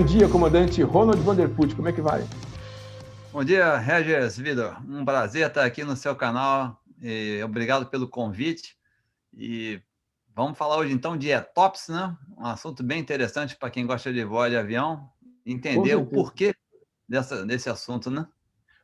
Bom dia, comandante Ronald Vanderput, como é que vai? Bom dia, Regis Vidor. Um prazer estar aqui no seu canal e obrigado pelo convite. E vamos falar hoje então de ETOPS, né? Um assunto bem interessante para quem gosta de voar de avião, Com entender o certeza. porquê desse assunto, né?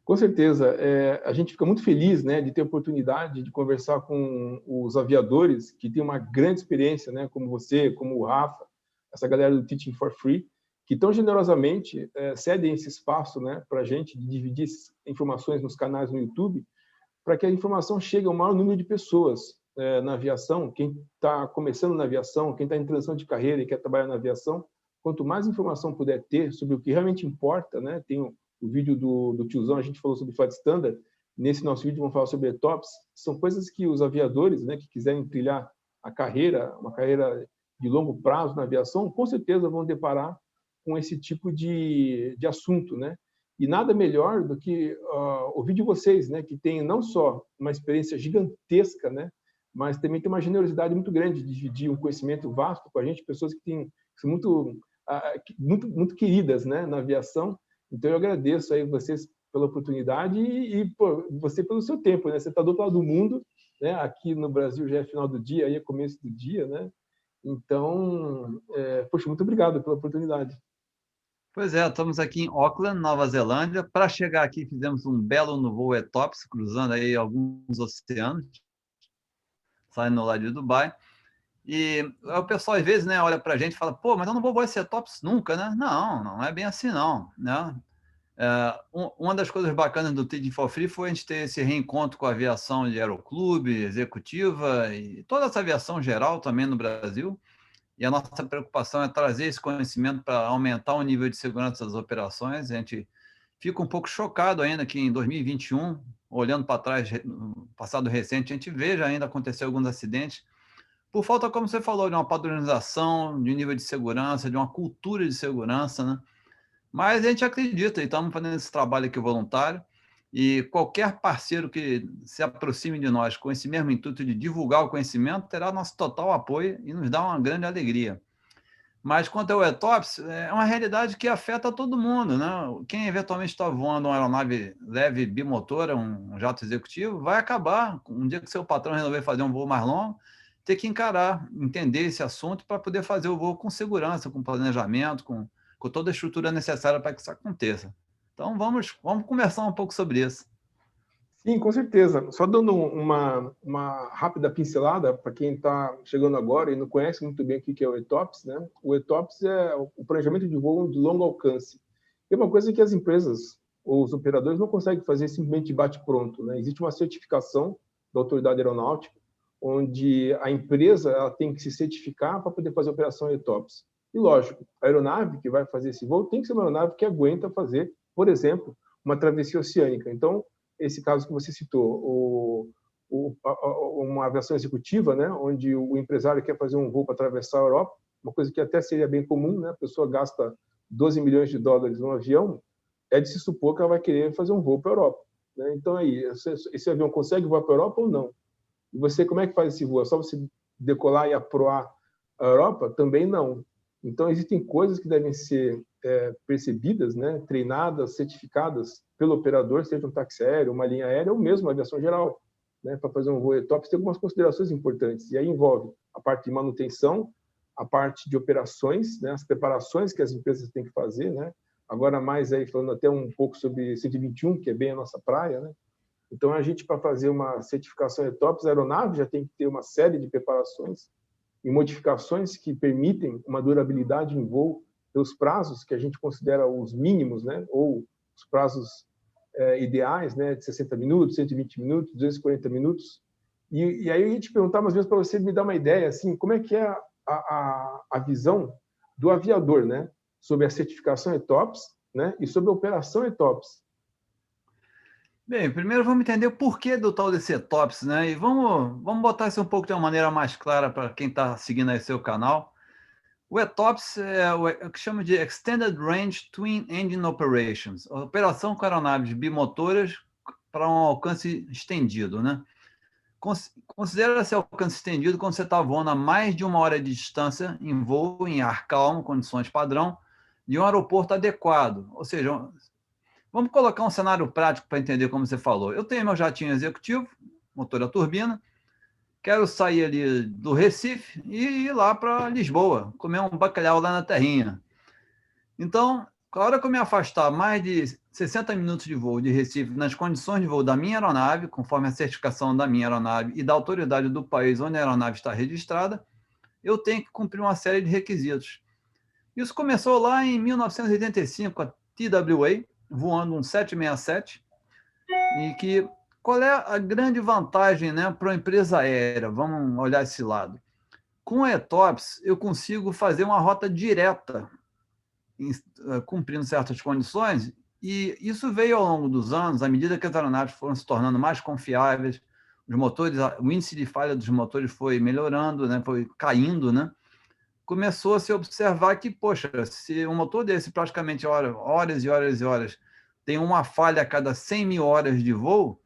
Com certeza. A gente fica muito feliz, né, de ter a oportunidade de conversar com os aviadores que têm uma grande experiência, né, como você, como o Rafa, essa galera do Teaching for Free, que tão generosamente cedem esse espaço, né, para a gente de dividir essas informações nos canais no YouTube, para que a informação chegue ao maior número de pessoas na aviação. Quem está começando na aviação, quem está em transição de carreira e quer trabalhar na aviação, quanto mais informação puder ter sobre o que realmente importa, né? Tem o vídeo do tiozão, a gente falou sobre Flight Standard, nesse nosso vídeo vamos falar sobre ETOPS, são coisas que os aviadores, né, que quiserem trilhar a carreira, uma carreira de longo prazo na aviação, com certeza vão deparar com esse tipo de assunto, né? E nada melhor do que ouvir de vocês, né, que tem não só uma experiência gigantesca, né, mas também tem uma generosidade muito grande de dividir um conhecimento vasto com a gente, pessoas que são muito queridas, né, na aviação. Então eu agradeço aí vocês pela oportunidade pô, você pelo seu tempo, né? Você está do outro lado do mundo, né? Aqui no Brasil já é final do dia, aí é começo do dia, né? Então, poxa, muito obrigado pela oportunidade. Pois é, estamos aqui em Auckland, Nova Zelândia. Para chegar aqui, fizemos um belo no voo ETOPS, cruzando aí alguns oceanos, saindo lá de Dubai. E o pessoal, às vezes, né, olha para a gente e fala, pô, mas eu não vou voar esse ETOPS nunca, né? Não, não é bem assim, não, né? Uma das coisas bacanas do Teaching for Free foi a gente ter esse reencontro com a aviação de aeroclube, executiva e toda essa aviação geral também no Brasil. E a nossa preocupação é trazer esse conhecimento para aumentar o nível de segurança das operações. A gente fica um pouco chocado ainda que em 2021, olhando para trás, no passado recente, a gente veja ainda acontecer alguns acidentes por falta, como você falou, de uma padronização, de um nível de segurança, de uma cultura de segurança, né? Mas a gente acredita, e estamos fazendo esse trabalho aqui voluntário, e qualquer parceiro que se aproxime de nós com esse mesmo intuito de divulgar o conhecimento terá nosso total apoio e nos dá uma grande alegria. Mas quanto ao ETOPS, é uma realidade que afeta todo mundo, né? Quem eventualmente está voando uma aeronave leve bimotora, um jato executivo, vai acabar, um dia que seu patrão resolver fazer um voo mais longo, ter que encarar, entender esse assunto para poder fazer o voo com segurança, com planejamento, com toda a estrutura necessária para que isso aconteça. Então, vamos conversar um pouco sobre isso. Sim, com certeza. Só dando uma rápida pincelada para quem está chegando agora e não conhece muito bem o que é o ETOPS, né? O ETOPS é o planejamento de voo de longo alcance. É uma coisa que as empresas ou os operadores não conseguem fazer simplesmente de bate-pronto, né? Existe uma certificação da autoridade aeronáutica, onde a empresa ela tem que se certificar para poder fazer a operação ETOPS. E lógico, a aeronave que vai fazer esse voo tem que ser uma aeronave que aguenta fazer, por exemplo, uma travessia oceânica. Então, esse caso que você citou, uma aviação executiva, né, onde o empresário quer fazer um voo para atravessar a Europa, uma coisa que até seria bem comum, né, a pessoa gasta 12 milhões de dólares num avião, é de se supor que ela vai querer fazer um voo para a Europa. Né? Então, aí, esse avião consegue voar para a Europa ou não? E você, como é que faz esse voo? É só você decolar e aproar a Europa? Também não. Então, existem coisas que devem ser percebidas, né, treinadas, certificadas pelo operador, seja um táxi aéreo, uma linha aérea ou mesmo uma aviação geral, né, para fazer um voo ETOPS, tem algumas considerações importantes. E aí envolve a parte de manutenção, a parte de operações, né, as preparações que as empresas têm que fazer, né? Agora mais aí falando até um pouco sobre 121, que é bem a nossa praia, né? Então, a gente, para fazer uma certificação ETOPS, a aeronave já tem que ter uma série de preparações e modificações que permitem uma durabilidade em voo pelos prazos que a gente considera os mínimos, né? Ou os prazos ideais, né? De 60 minutos, 120 minutos, 240 minutos. E aí a gente perguntar, mais vezes, para você me dar uma ideia, assim, como é que é a visão do aviador, né? Sobre a certificação ETOPS, né? E sobre a operação ETOPS. Bem, primeiro vamos entender o porquê do tal desse ETOPS, né? E vamos botar isso um pouco de uma maneira mais clara para quem está seguindo aí seu canal. O ETOPS é o que chama de Extended Range Twin Engine Operations, operação com aeronaves bimotoras para um alcance estendido, né? Considera esse alcance estendido quando você está voando a mais de 1 hora de distância em voo em ar calmo, condições padrão, de um aeroporto adequado. Ou seja, vamos colocar um cenário prático para entender como você falou. Eu tenho meu jatinho executivo, motor a turbina, quero sair ali do Recife e ir lá para Lisboa, comer um bacalhau lá na terrinha. Então, a hora que eu me afastar mais de 60 minutos de voo de Recife, nas condições de voo da minha aeronave, conforme a certificação da minha aeronave e da autoridade do país onde a aeronave está registrada, eu tenho que cumprir uma série de requisitos. Isso começou lá em 1985, a TWA, voando um 767, e que qual é a grande vantagem, né, para a empresa aérea? Vamos olhar esse lado. Com a ETOPS, eu consigo fazer uma rota direta, cumprindo certas condições, e isso veio ao longo dos anos, à medida que as aeronaves foram se tornando mais confiáveis, os motores, o índice de falha dos motores foi melhorando, né, foi caindo, né? Começou a se observar que, poxa, se um motor desse praticamente horas e horas e horas tem uma falha a cada 100 mil horas de voo,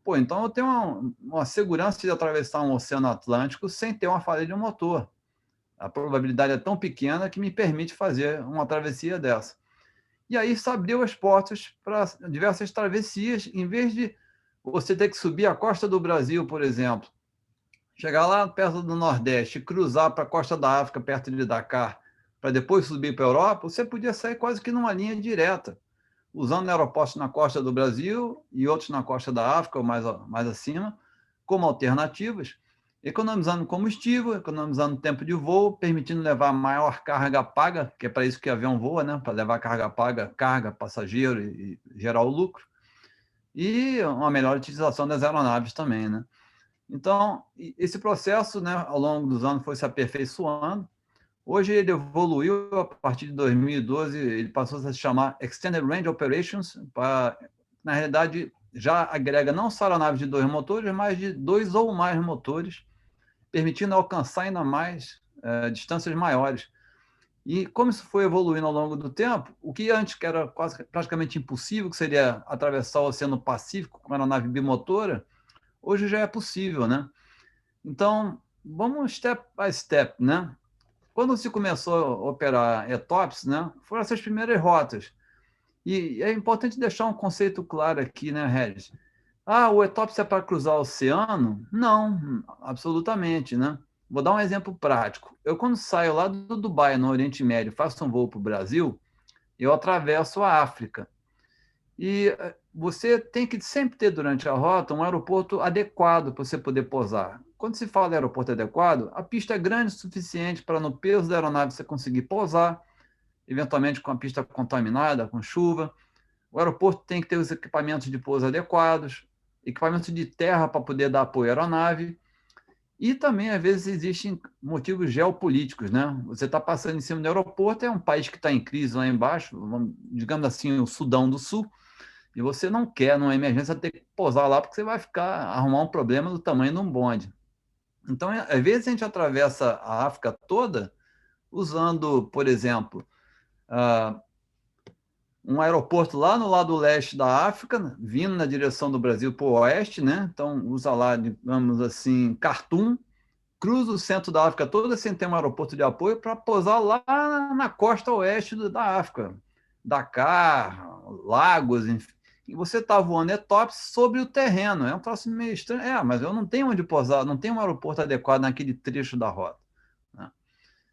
pô, então eu tenho uma segurança de atravessar um oceano Atlântico sem ter uma falha de um motor. A probabilidade é tão pequena que me permite fazer uma travessia dessa. E aí se abriu as portas para diversas travessias, em vez de você ter que subir a costa do Brasil, por exemplo, chegar lá perto do Nordeste, cruzar para a costa da África, perto de Dakar, para depois subir para a Europa, você podia sair quase que numa linha direta, usando aeroportos na costa do Brasil e outros na costa da África, ou mais acima, como alternativas, economizando combustível, economizando tempo de voo, permitindo levar maior carga paga, que é para isso que o avião voa, né? Para levar carga paga, carga, passageiro e gerar o lucro, e uma melhor utilização das aeronaves também, né? Então, esse processo, né, ao longo dos anos, foi se aperfeiçoando. Hoje ele evoluiu a partir de 2012, ele passou a se chamar Extended Range Operations, na realidade, já agrega não só aeronaves de 2 motores, mas de 2 ou mais motores, permitindo alcançar ainda mais distâncias maiores. E como isso foi evoluindo ao longo do tempo, o que antes que era praticamente impossível, que seria atravessar o Oceano Pacífico com uma aeronave bimotora, hoje já é possível, né? Então, vamos step by step, né? Quando se começou a operar ETOPS, né, foram essas primeiras rotas. E é importante deixar um conceito claro aqui, né, Regis? Ah, o ETOPS é para cruzar o oceano? Não, absolutamente, né? Vou dar um exemplo prático. Eu, quando saio lá do Dubai, no Oriente Médio, faço um voo para o Brasil, eu atravesso a África. E você tem que sempre ter, durante a rota, um aeroporto adequado para você poder pousar. Quando se fala de aeroporto adequado, a pista é grande o suficiente para, no peso da aeronave, você conseguir pousar, eventualmente com a pista contaminada, com chuva. O aeroporto tem que ter os equipamentos de pouso adequados, equipamentos de terra para poder dar apoio à aeronave. E também, às vezes, existem motivos geopolíticos, né? Você está passando em cima do aeroporto, é um país que está em crise lá embaixo, digamos assim, o Sudão do Sul, e você não quer, numa emergência, ter que pousar lá, porque você vai arrumar um problema do tamanho de um bonde. Então, às vezes, a gente atravessa a África toda usando, por exemplo, um aeroporto lá no lado leste da África, vindo na direção do Brasil para o oeste, né? Então, usa lá, digamos assim, Khartoum, cruza o centro da África toda sem ter um aeroporto de apoio para pousar lá na costa oeste da África. Dakar, Lagos, enfim. E você está voando ETOPS sobre o terreno. É um troço meio estranho. Mas eu não tenho onde pousar, não tenho um aeroporto adequado naquele trecho da rota, né?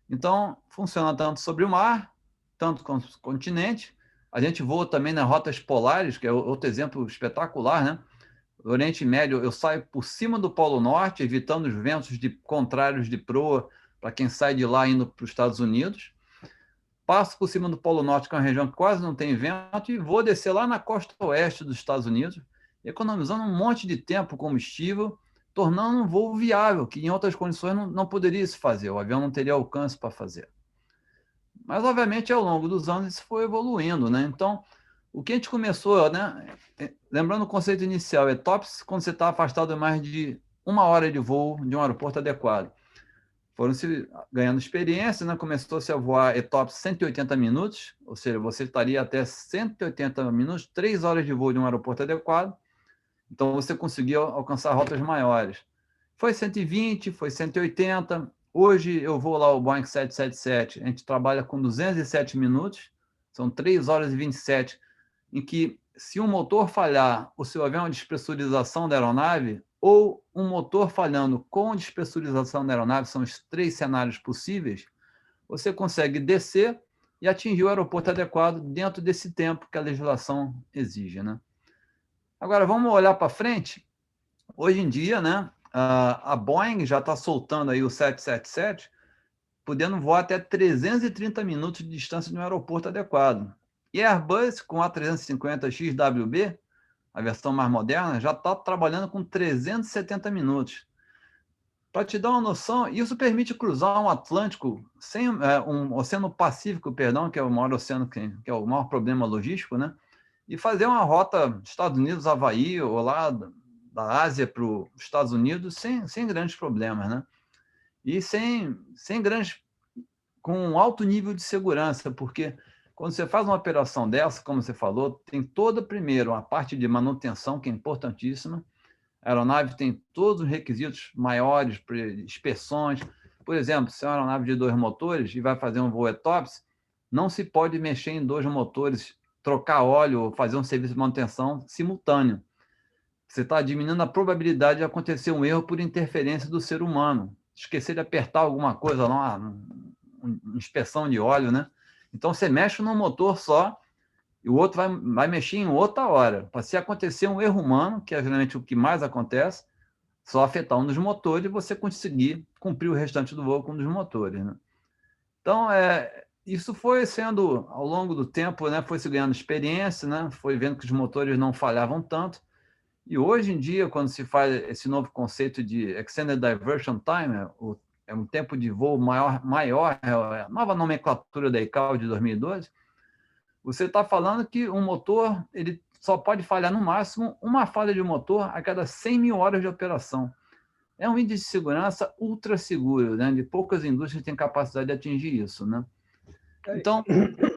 Então, funciona tanto sobre o mar, tanto com o continente. A gente voa também nas rotas polares, que é outro exemplo espetacular, né? No Oriente Médio, eu saio por cima do Polo Norte, evitando os ventos contrários de proa para quem sai de lá indo para os Estados Unidos. Passo por cima do Polo Norte, que é uma região que quase não tem vento, e vou descer lá na costa oeste dos Estados Unidos, economizando um monte de tempo, combustível, tornando um voo viável, que em outras condições não poderia se fazer, o avião não teria alcance para fazer. Mas, obviamente, ao longo dos anos, isso foi evoluindo, né? Então, o que a gente começou, né? Lembrando o conceito inicial, é TOPS quando você está afastado mais de 1 hora de voo de um aeroporto adequado. Foram-se ganhando experiência, né? Começou-se a voar ETOPS 180 minutos, ou seja, você estaria até 180 minutos, 3 horas de voo de um aeroporto adequado, então você conseguia alcançar rotas maiores. Foi 120, foi 180, hoje eu vou lá o Boeing 777, a gente trabalha com 207 minutos, São 3 horas e 27, em que, se um motor falhar, o seu avião é despressurização da aeronave, ou um motor falhando com despressurização da aeronave, são os 3 cenários possíveis, você consegue descer e atingir o aeroporto adequado dentro desse tempo que a legislação exige, né? Agora, vamos olhar para frente. Hoje em dia, né, a Boeing já está soltando aí o 777, podendo voar até 330 minutos de distância de um aeroporto adequado. E a Airbus, com a A350 XWB, a versão mais moderna, já está trabalhando com 370 minutos. Para te dar uma noção, isso permite cruzar um Atlântico, um Oceano Pacífico, perdão, que é o maior oceano, que é o maior problema logístico, né? E fazer uma rota Estados Unidos, Havaí, ou lá da Ásia para os Estados Unidos, sem grandes problemas, né? E com um alto nível de segurança, porque quando você faz uma operação dessa, como você falou, tem toda, primeiro, a parte de manutenção, que é importantíssima. A aeronave tem todos os requisitos maiores para inspeções. Por exemplo, se é uma aeronave de 2 motores e vai fazer um voo ETOPS, não se pode mexer em 2 motores, trocar óleo ou fazer um serviço de manutenção simultâneo. Você está diminuindo a probabilidade de acontecer um erro por interferência do ser humano. Esquecer de apertar alguma coisa lá, uma inspeção de óleo, né? Então, você mexe num motor só e o outro vai mexer em outra hora. Para se acontecer um erro humano, que é geralmente o que mais acontece, só afetar um dos motores e você conseguir cumprir o restante do voo com um dos motores, né? Então, isso foi sendo, ao longo do tempo, né, foi se ganhando experiência, né, foi vendo que os motores não falhavam tanto. E hoje em dia, quando se faz esse novo conceito de Extended Diversion Time, é um tempo de voo maior, é a nova nomenclatura da ICAO de 2012, você está falando que um motor ele só pode falhar no máximo uma falha de motor a cada 100 mil horas de operação. É um índice de segurança ultra seguro, né? De poucas indústrias têm capacidade de atingir isso, né? Então,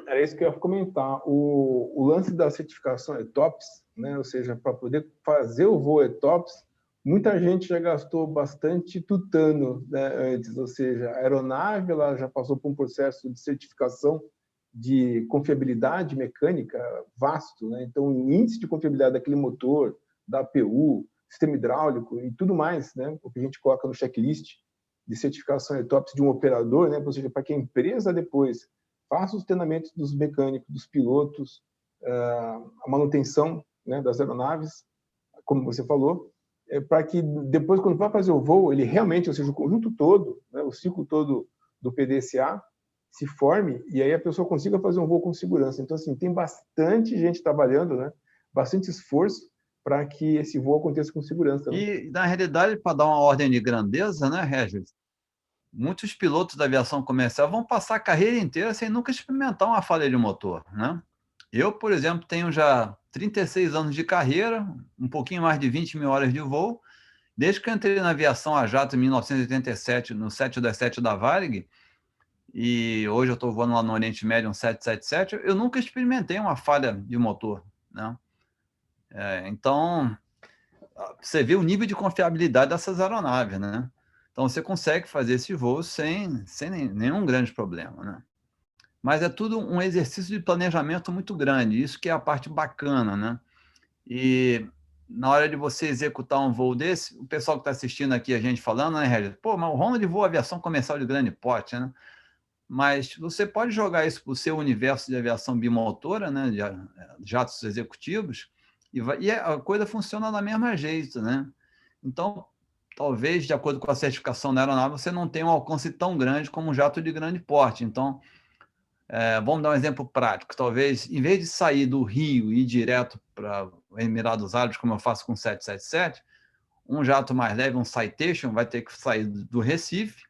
era isso que eu ia comentar. O lance da certificação ETOPS, né? Ou seja, para poder fazer o voo ETOPS, muita gente já gastou bastante tutano, né, antes, ou seja, a aeronave ela já passou por um processo de certificação de confiabilidade mecânica vasto, né? Então, o índice de confiabilidade daquele motor, da APU, sistema hidráulico e tudo mais, né? O que a gente coloca no checklist de certificação ETOPS de um operador, né? Ou seja, para que a empresa depois faça os treinamentos dos mecânicos, dos pilotos, a manutenção, né, das aeronaves, como você falou, para que depois, quando vai fazer o voo, ele realmente, ou seja, o conjunto todo, né, o ciclo todo do PDCA, se forme e aí a pessoa consiga fazer um voo com segurança. Então, assim, tem bastante gente trabalhando, né, bastante esforço para que esse voo aconteça com segurança. Né? E, na realidade, para dar uma ordem de grandeza, né, Regis? Muitos pilotos da aviação comercial vão passar a carreira inteira sem nunca experimentar uma falha de motor, né? Eu, por exemplo, tenho já 36 anos de carreira, um pouquinho mais de 20 mil horas de voo. Desde que eu entrei na aviação a jato em 1987, no 727 da Varig, e hoje eu estou voando lá no Oriente Médio, um 777, eu nunca experimentei uma falha de motor, né? Então, você vê o nível de confiabilidade dessas aeronaves, né? Então, você consegue fazer esse voo sem nenhum grande problema, né? Mas é tudo um exercício de planejamento muito grande, isso que é a parte bacana, né? E na hora de você executar um voo desse, o pessoal que está assistindo aqui a gente falando, né, Regis? Pô, mas o Ronald voa aviação comercial de grande porte, né? Mas você pode jogar isso para o seu universo de aviação bimotora, né, de jatos executivos, e a coisa funciona da mesma jeito, né? Então, talvez, de acordo com a certificação da aeronave, você não tenha um alcance tão grande como um jato de grande porte. Então, vamos dar um exemplo prático. Talvez, em vez de sair do Rio e ir direto para Emirados Árabes, como eu faço com o 777, um jato mais leve, um Citation, vai ter que sair do Recife,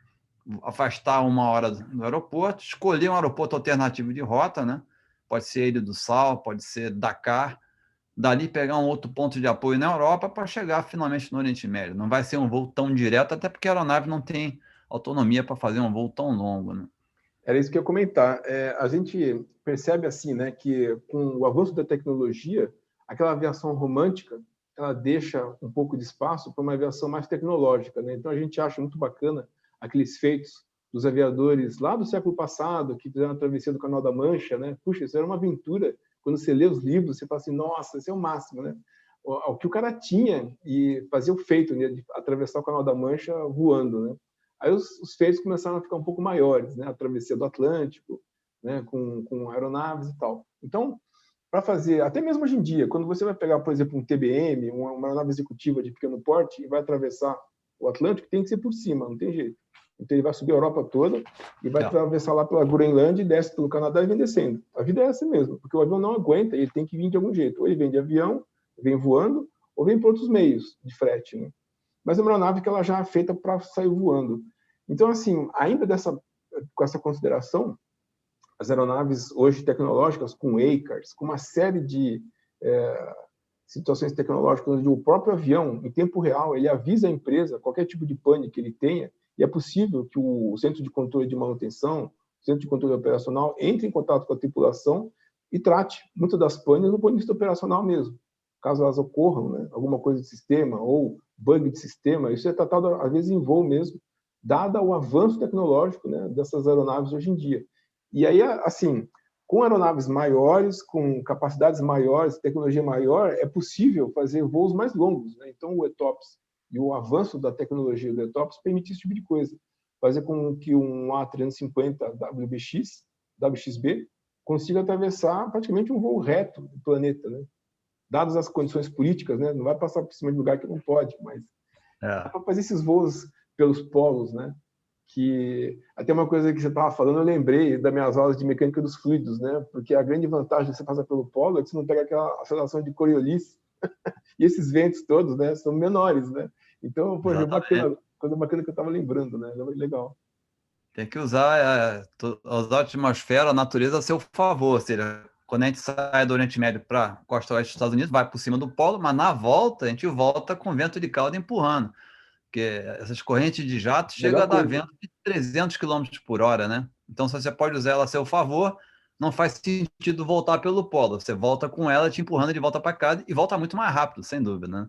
afastar 1 hora do aeroporto, escolher um aeroporto alternativo de rota, né? Pode ser Ilha do Sal, pode ser Dakar, dali pegar um outro ponto de apoio na Europa para chegar finalmente no Oriente Médio. Não vai ser um voo tão direto, até porque a aeronave não tem autonomia para fazer um voo tão longo, né? Era isso que eu ia comentar. A gente percebe assim, né, que com o avanço da tecnologia, aquela aviação romântica, ela deixa um pouco de espaço para uma aviação mais tecnológica, né? Então a gente acha muito bacana aqueles feitos dos aviadores lá do século passado, que fizeram a travessia do Canal da Mancha, né? Puxa, isso era uma aventura. Quando você lê os livros, você fala assim, nossa, isso é o máximo, né? O que o cara tinha e fazia o feito, né, de atravessar o Canal da Mancha voando, né? Aí os feitos começaram a ficar um pouco maiores, né? A travessia do Atlântico, né? Com aeronaves e tal. Então, para fazer, até mesmo hoje em dia, quando você vai pegar, por exemplo, um TBM, uma aeronave executiva de pequeno porte, e vai atravessar o Atlântico, tem que ser por cima, não tem jeito. Então ele vai subir a Europa toda e vai atravessar lá pela Groenlândia e desce pelo Canadá e vem descendo. A vida é essa mesmo, porque o avião não aguenta, ele tem que vir de algum jeito. Ou ele vem de avião, vem voando, ou vem por outros meios de frete, né? Mas é uma aeronave que ela já é feita para sair voando. Então, assim, ainda com essa consideração, as aeronaves hoje tecnológicas, com ACARS, com uma série de situações tecnológicas onde o próprio avião, em tempo real, ele avisa a empresa qualquer tipo de pane que ele tenha, e é possível que o centro de controle de manutenção, o centro de controle operacional, entre em contato com a tripulação e trate muitas das panes no ponto de vista operacional mesmo. Caso elas ocorram, né, alguma coisa de sistema ou bug de sistema, isso é tratado, às vezes, em voo mesmo, dada o avanço tecnológico, né, dessas aeronaves hoje em dia. E aí, assim, com aeronaves maiores, com capacidades maiores, tecnologia maior, é possível fazer voos mais longos, né? Então, o ETOPS e o avanço da tecnologia do ETOPS permite esse tipo de coisa. Fazer com que um A350 WXB consiga atravessar praticamente um voo reto do planeta, né? Dadas as condições políticas, né? Não vai passar por cima de lugar que não pode, mas dá para fazer esses voos pelos polos, né? Que até uma coisa que você estava falando, eu lembrei das minhas aulas de mecânica dos fluidos, né? Porque a grande vantagem de você passar pelo polo é que você não pega aquela aceleração de Coriolis e esses ventos todos, né? São menores, né? Então, poxa, bacana, coisa bacana que eu estava lembrando, né? Legal. Tem que usar a atmosfera, a natureza a seu favor. Ou seja, quando a gente sai do Oriente Médio para a costa oeste dos Estados Unidos, vai por cima do polo, mas na volta a gente volta com vento de cauda empurrando. Porque essas correntes de jato chegam a dar vento de 300 km por hora, né? Então, se você pode usar ela a seu favor, não faz sentido voltar pelo polo. Você volta com ela te empurrando de volta para casa e volta muito mais rápido, sem dúvida, né?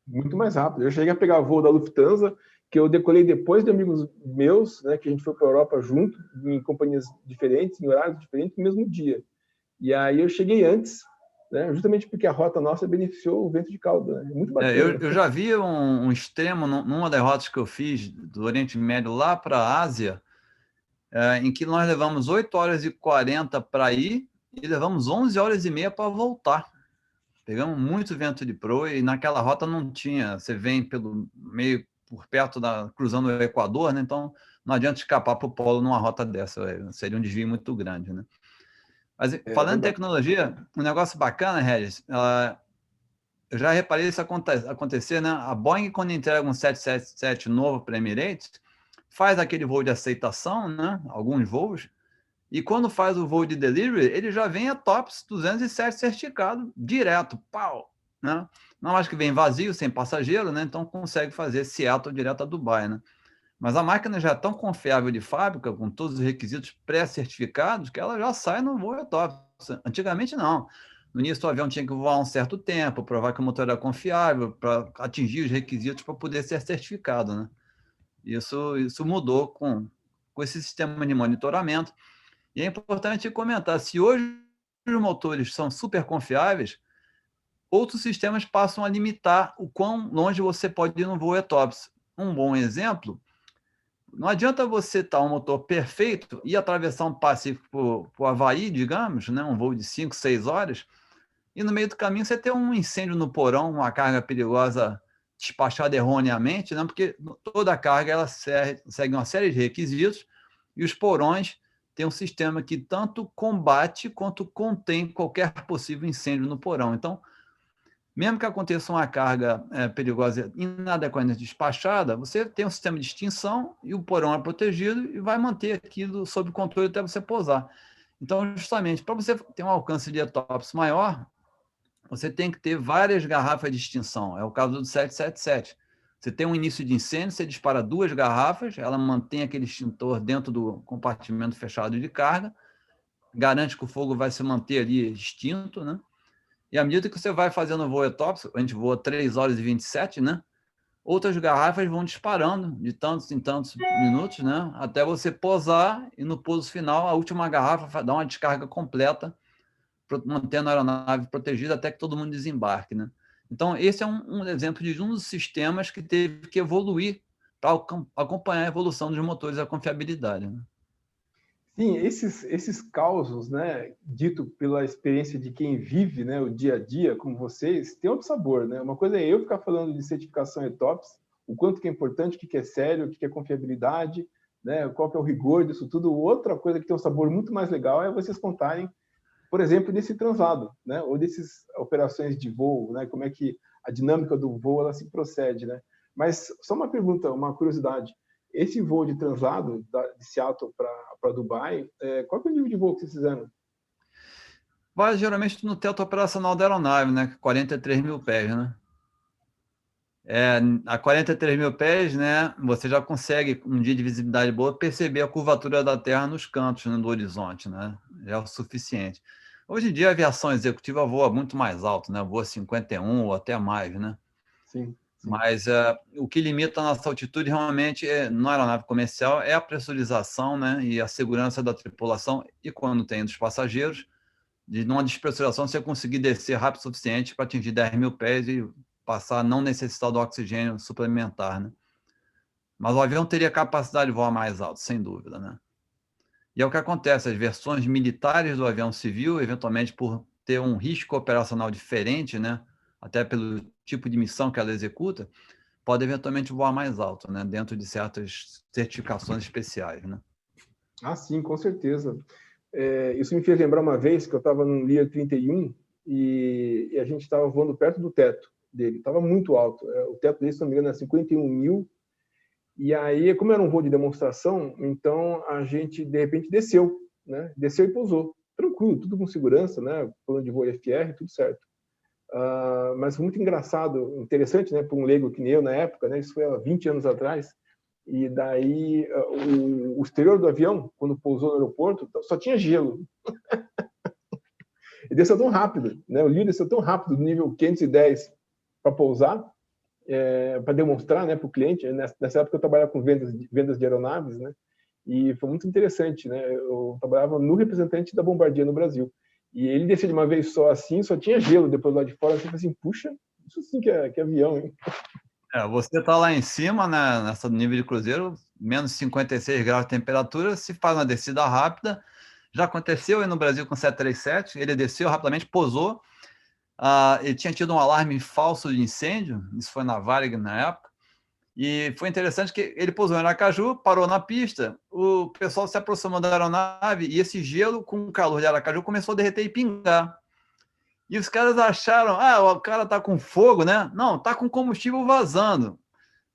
Muito mais rápido. Eu cheguei a pegar voo da Lufthansa, que eu decolei depois de amigos meus, né, que a gente foi para a Europa junto, em companhias diferentes, em horários diferentes, no mesmo dia. E aí eu cheguei antes, né, justamente porque a rota nossa beneficiou o vento de cauda. Né? Muito bacana. Eu já vi um extremo numa das rotas que eu fiz do Oriente Médio lá para a Ásia, em que nós levamos 8 horas e 40 para ir e levamos 11 horas e meia para voltar. Pegamos muito vento de proa e naquela rota não tinha. Você vem pelo meio, por perto cruzando o Equador, né? Então não adianta escapar para o polo numa rota dessa, seria um desvio muito grande, né? Mas falando em tecnologia, um negócio bacana, Regis, eu já reparei isso acontecer, né? A Boeing, quando entrega um 777 novo para a Emirates, faz aquele voo de aceitação, né? Alguns voos, e quando faz o voo de delivery, ele já vem a TOPS 207 certificado direto, pau, né? Não acho que vem vazio, sem passageiro, né? Então consegue fazer Seattle direto a Dubai, né? Mas a máquina já é tão confiável de fábrica, com todos os requisitos pré-certificados, que ela já sai no voo TOPS. Antigamente, não. No início, o avião tinha que voar um certo tempo, provar que o motor era confiável, para atingir os requisitos para poder ser certificado, né? Isso mudou com esse sistema de monitoramento. E é importante comentar, se hoje os motores são super confiáveis, outros sistemas passam a limitar o quão longe você pode ir no voo ETOPS. Um bom exemplo, não adianta você estar um motor perfeito e atravessar um Pacífico para o Havaí, digamos, né, um voo de 5, 6 horas, e no meio do caminho você ter um incêndio no porão, uma carga perigosa despachada erroneamente, né, porque toda a carga ela segue uma série de requisitos e os porões têm um sistema que tanto combate quanto contém qualquer possível incêndio no porão. Então, mesmo que aconteça uma carga perigosa inadequadamente despachada, você tem um sistema de extinção e o porão é protegido e vai manter aquilo sob controle até você pousar. Então, justamente, para você ter um alcance de ETOPS maior, você tem que ter várias garrafas de extinção. É o caso do 777. Você tem um início de incêndio, você dispara 2 garrafas, ela mantém aquele extintor dentro do compartimento fechado de carga, garante que o fogo vai se manter ali extinto, né? E à medida que você vai fazendo o voo ETOPS, a gente voa 3 horas e 27, né? outras garrafas vão disparando de tantos em tantos minutos, né? Até você pousar e no pouso final a última garrafa dá uma descarga completa, mantendo a aeronave protegida até que todo mundo desembarque, né? Então, esse é um exemplo de um dos sistemas que teve que evoluir para acompanhar a evolução dos motores e a confiabilidade, né? Sim, esses causos, né, dito pela experiência de quem vive, né, o dia a dia, como vocês, tem outro sabor, né? Uma coisa é eu ficar falando de certificação ETOPS, o quanto que é importante, o que é sério, o que é confiabilidade, né, qual que é o rigor disso tudo. Outra coisa que tem um sabor muito mais legal é vocês contarem, por exemplo, desse translado, né, ou dessas operações de voo, né, como é que a dinâmica do voo ela se procede, né? Mas só uma pergunta, uma curiosidade. Esse voo de translado de Seattle para Dubai, qual que é o nível de voo que vocês fizeram? Vai geralmente no teto operacional da aeronave, né? 43 mil pés, né? A 43 mil pés, né? Você já consegue, um dia de visibilidade boa, perceber a curvatura da Terra nos cantos, né, do horizonte, né? Já é o suficiente. Hoje em dia, a aviação executiva voa muito mais alto, né? Voa 51 ou até mais, né? Sim, sim. Mas o que limita a nossa altitude realmente na aeronave comercial é a pressurização, né? E a segurança da tripulação e, quando tem dos passageiros, de numa despressurização você conseguir descer rápido o suficiente para atingir 10 mil pés e passar a não necessitar do oxigênio suplementar, né? Mas o avião teria capacidade de voar mais alto, sem dúvida, né? E é o que acontece, as versões militares do avião civil, eventualmente por ter um risco operacional diferente, né? Até pelo tipo de missão que ela executa, pode eventualmente voar mais alto, né? Dentro de certas certificações especiais, né? Ah, sim, com certeza. Isso me fez lembrar uma vez que eu estava no Lear 31 e a gente estava voando perto do teto dele. Estava muito alto. O teto dele, se não me engano, era 51 mil. E aí, como era um voo de demonstração, então a gente, de repente, desceu, né? Desceu e pousou. Tranquilo, tudo com segurança, né? Plano de voo IFR, tudo certo. Mas foi muito engraçado, interessante, né? Para um leigo que nem eu na época, né? Isso foi há 20 anos atrás. E daí, o exterior do avião, quando pousou no aeroporto, só tinha gelo. E desceu tão rápido, né? O Lear desceu tão rápido, do nível 510 para pousar, para demonstrar, né, para o cliente. Nessa época eu trabalhava com vendas de aeronaves, né? E foi muito interessante, né? Eu trabalhava no representante da Bombardier no Brasil. E ele desceu de uma vez só assim, só tinha gelo depois lá de fora. Eu falei assim, puxa, isso sim que é avião, hein? Você está lá em cima, né, nessa nível de cruzeiro, menos 56 graus de temperatura, se faz uma descida rápida. Já aconteceu aí no Brasil com o 737, ele desceu rapidamente, pousou. Ele tinha tido um alarme falso de incêndio, isso foi na Varig na época, e foi interessante que ele pousou em Aracaju, parou na pista, o pessoal se aproximou da aeronave e esse gelo, com o calor de Aracaju, começou a derreter e pingar. E os caras acharam, o cara está com fogo, né? Não, está com combustível vazando.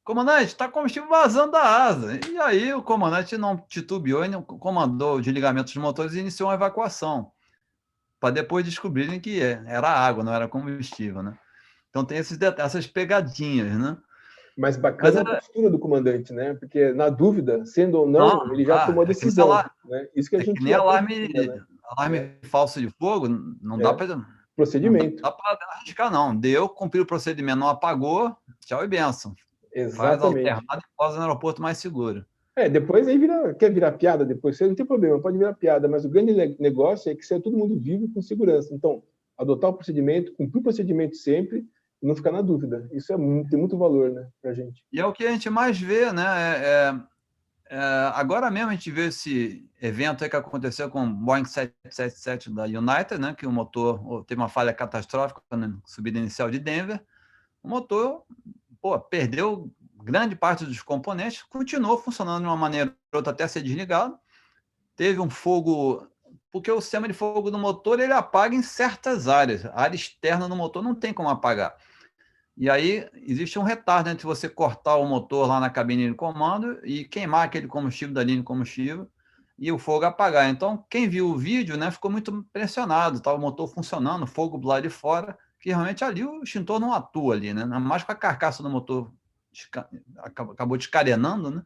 Comandante, está combustível vazando da asa. E aí o comandante não titubeou e comandou o desligamento dos motores e iniciou uma evacuação, para depois descobrirem que era água, não era combustível, né? Então tem essas pegadinhas, né? Mas Mas bacana a postura do comandante, né? Porque na dúvida, sendo ou não, não, ele já tomou a é que nem decisão, né? Isso que a que gente nem aprecia, né? alarme falso de fogo, não dá É, para procedimento. arriscar, não. Deu, cumpriu o procedimento, não apagou, tchau e benção. Faz Exatamente. alternado e posa no aeroporto mais seguro. Depois aí quer virar piada depois, você não tem problema, pode virar piada, mas o grande negócio é que ser todo mundo vive com segurança. Então, adotar o procedimento, cumprir o procedimento sempre e não ficar na dúvida. Isso tem muito valor, né, pra gente. E é o que a gente mais vê, né? Agora mesmo a gente vê esse evento aí que aconteceu com o Boeing 777 da United, né? Que o motor teve uma falha catastrófica na subida inicial de Denver. O motor, perdeu grande parte dos componentes, continuou funcionando de uma maneira ou outra até ser desligado. Teve um fogo, porque o sistema de fogo do motor ele apaga em certas áreas. A área externa do motor não tem como apagar. E aí existe um retardo entre você cortar o motor lá na cabine de comando e queimar aquele combustível da linha de combustível e o fogo apagar. Então, quem viu o vídeo, né, ficou muito impressionado, tá? O motor funcionando, o fogo do lado de fora, que realmente ali o extintor não atua ali, né? Mais com a carcaça do motor acabou descarenando, né?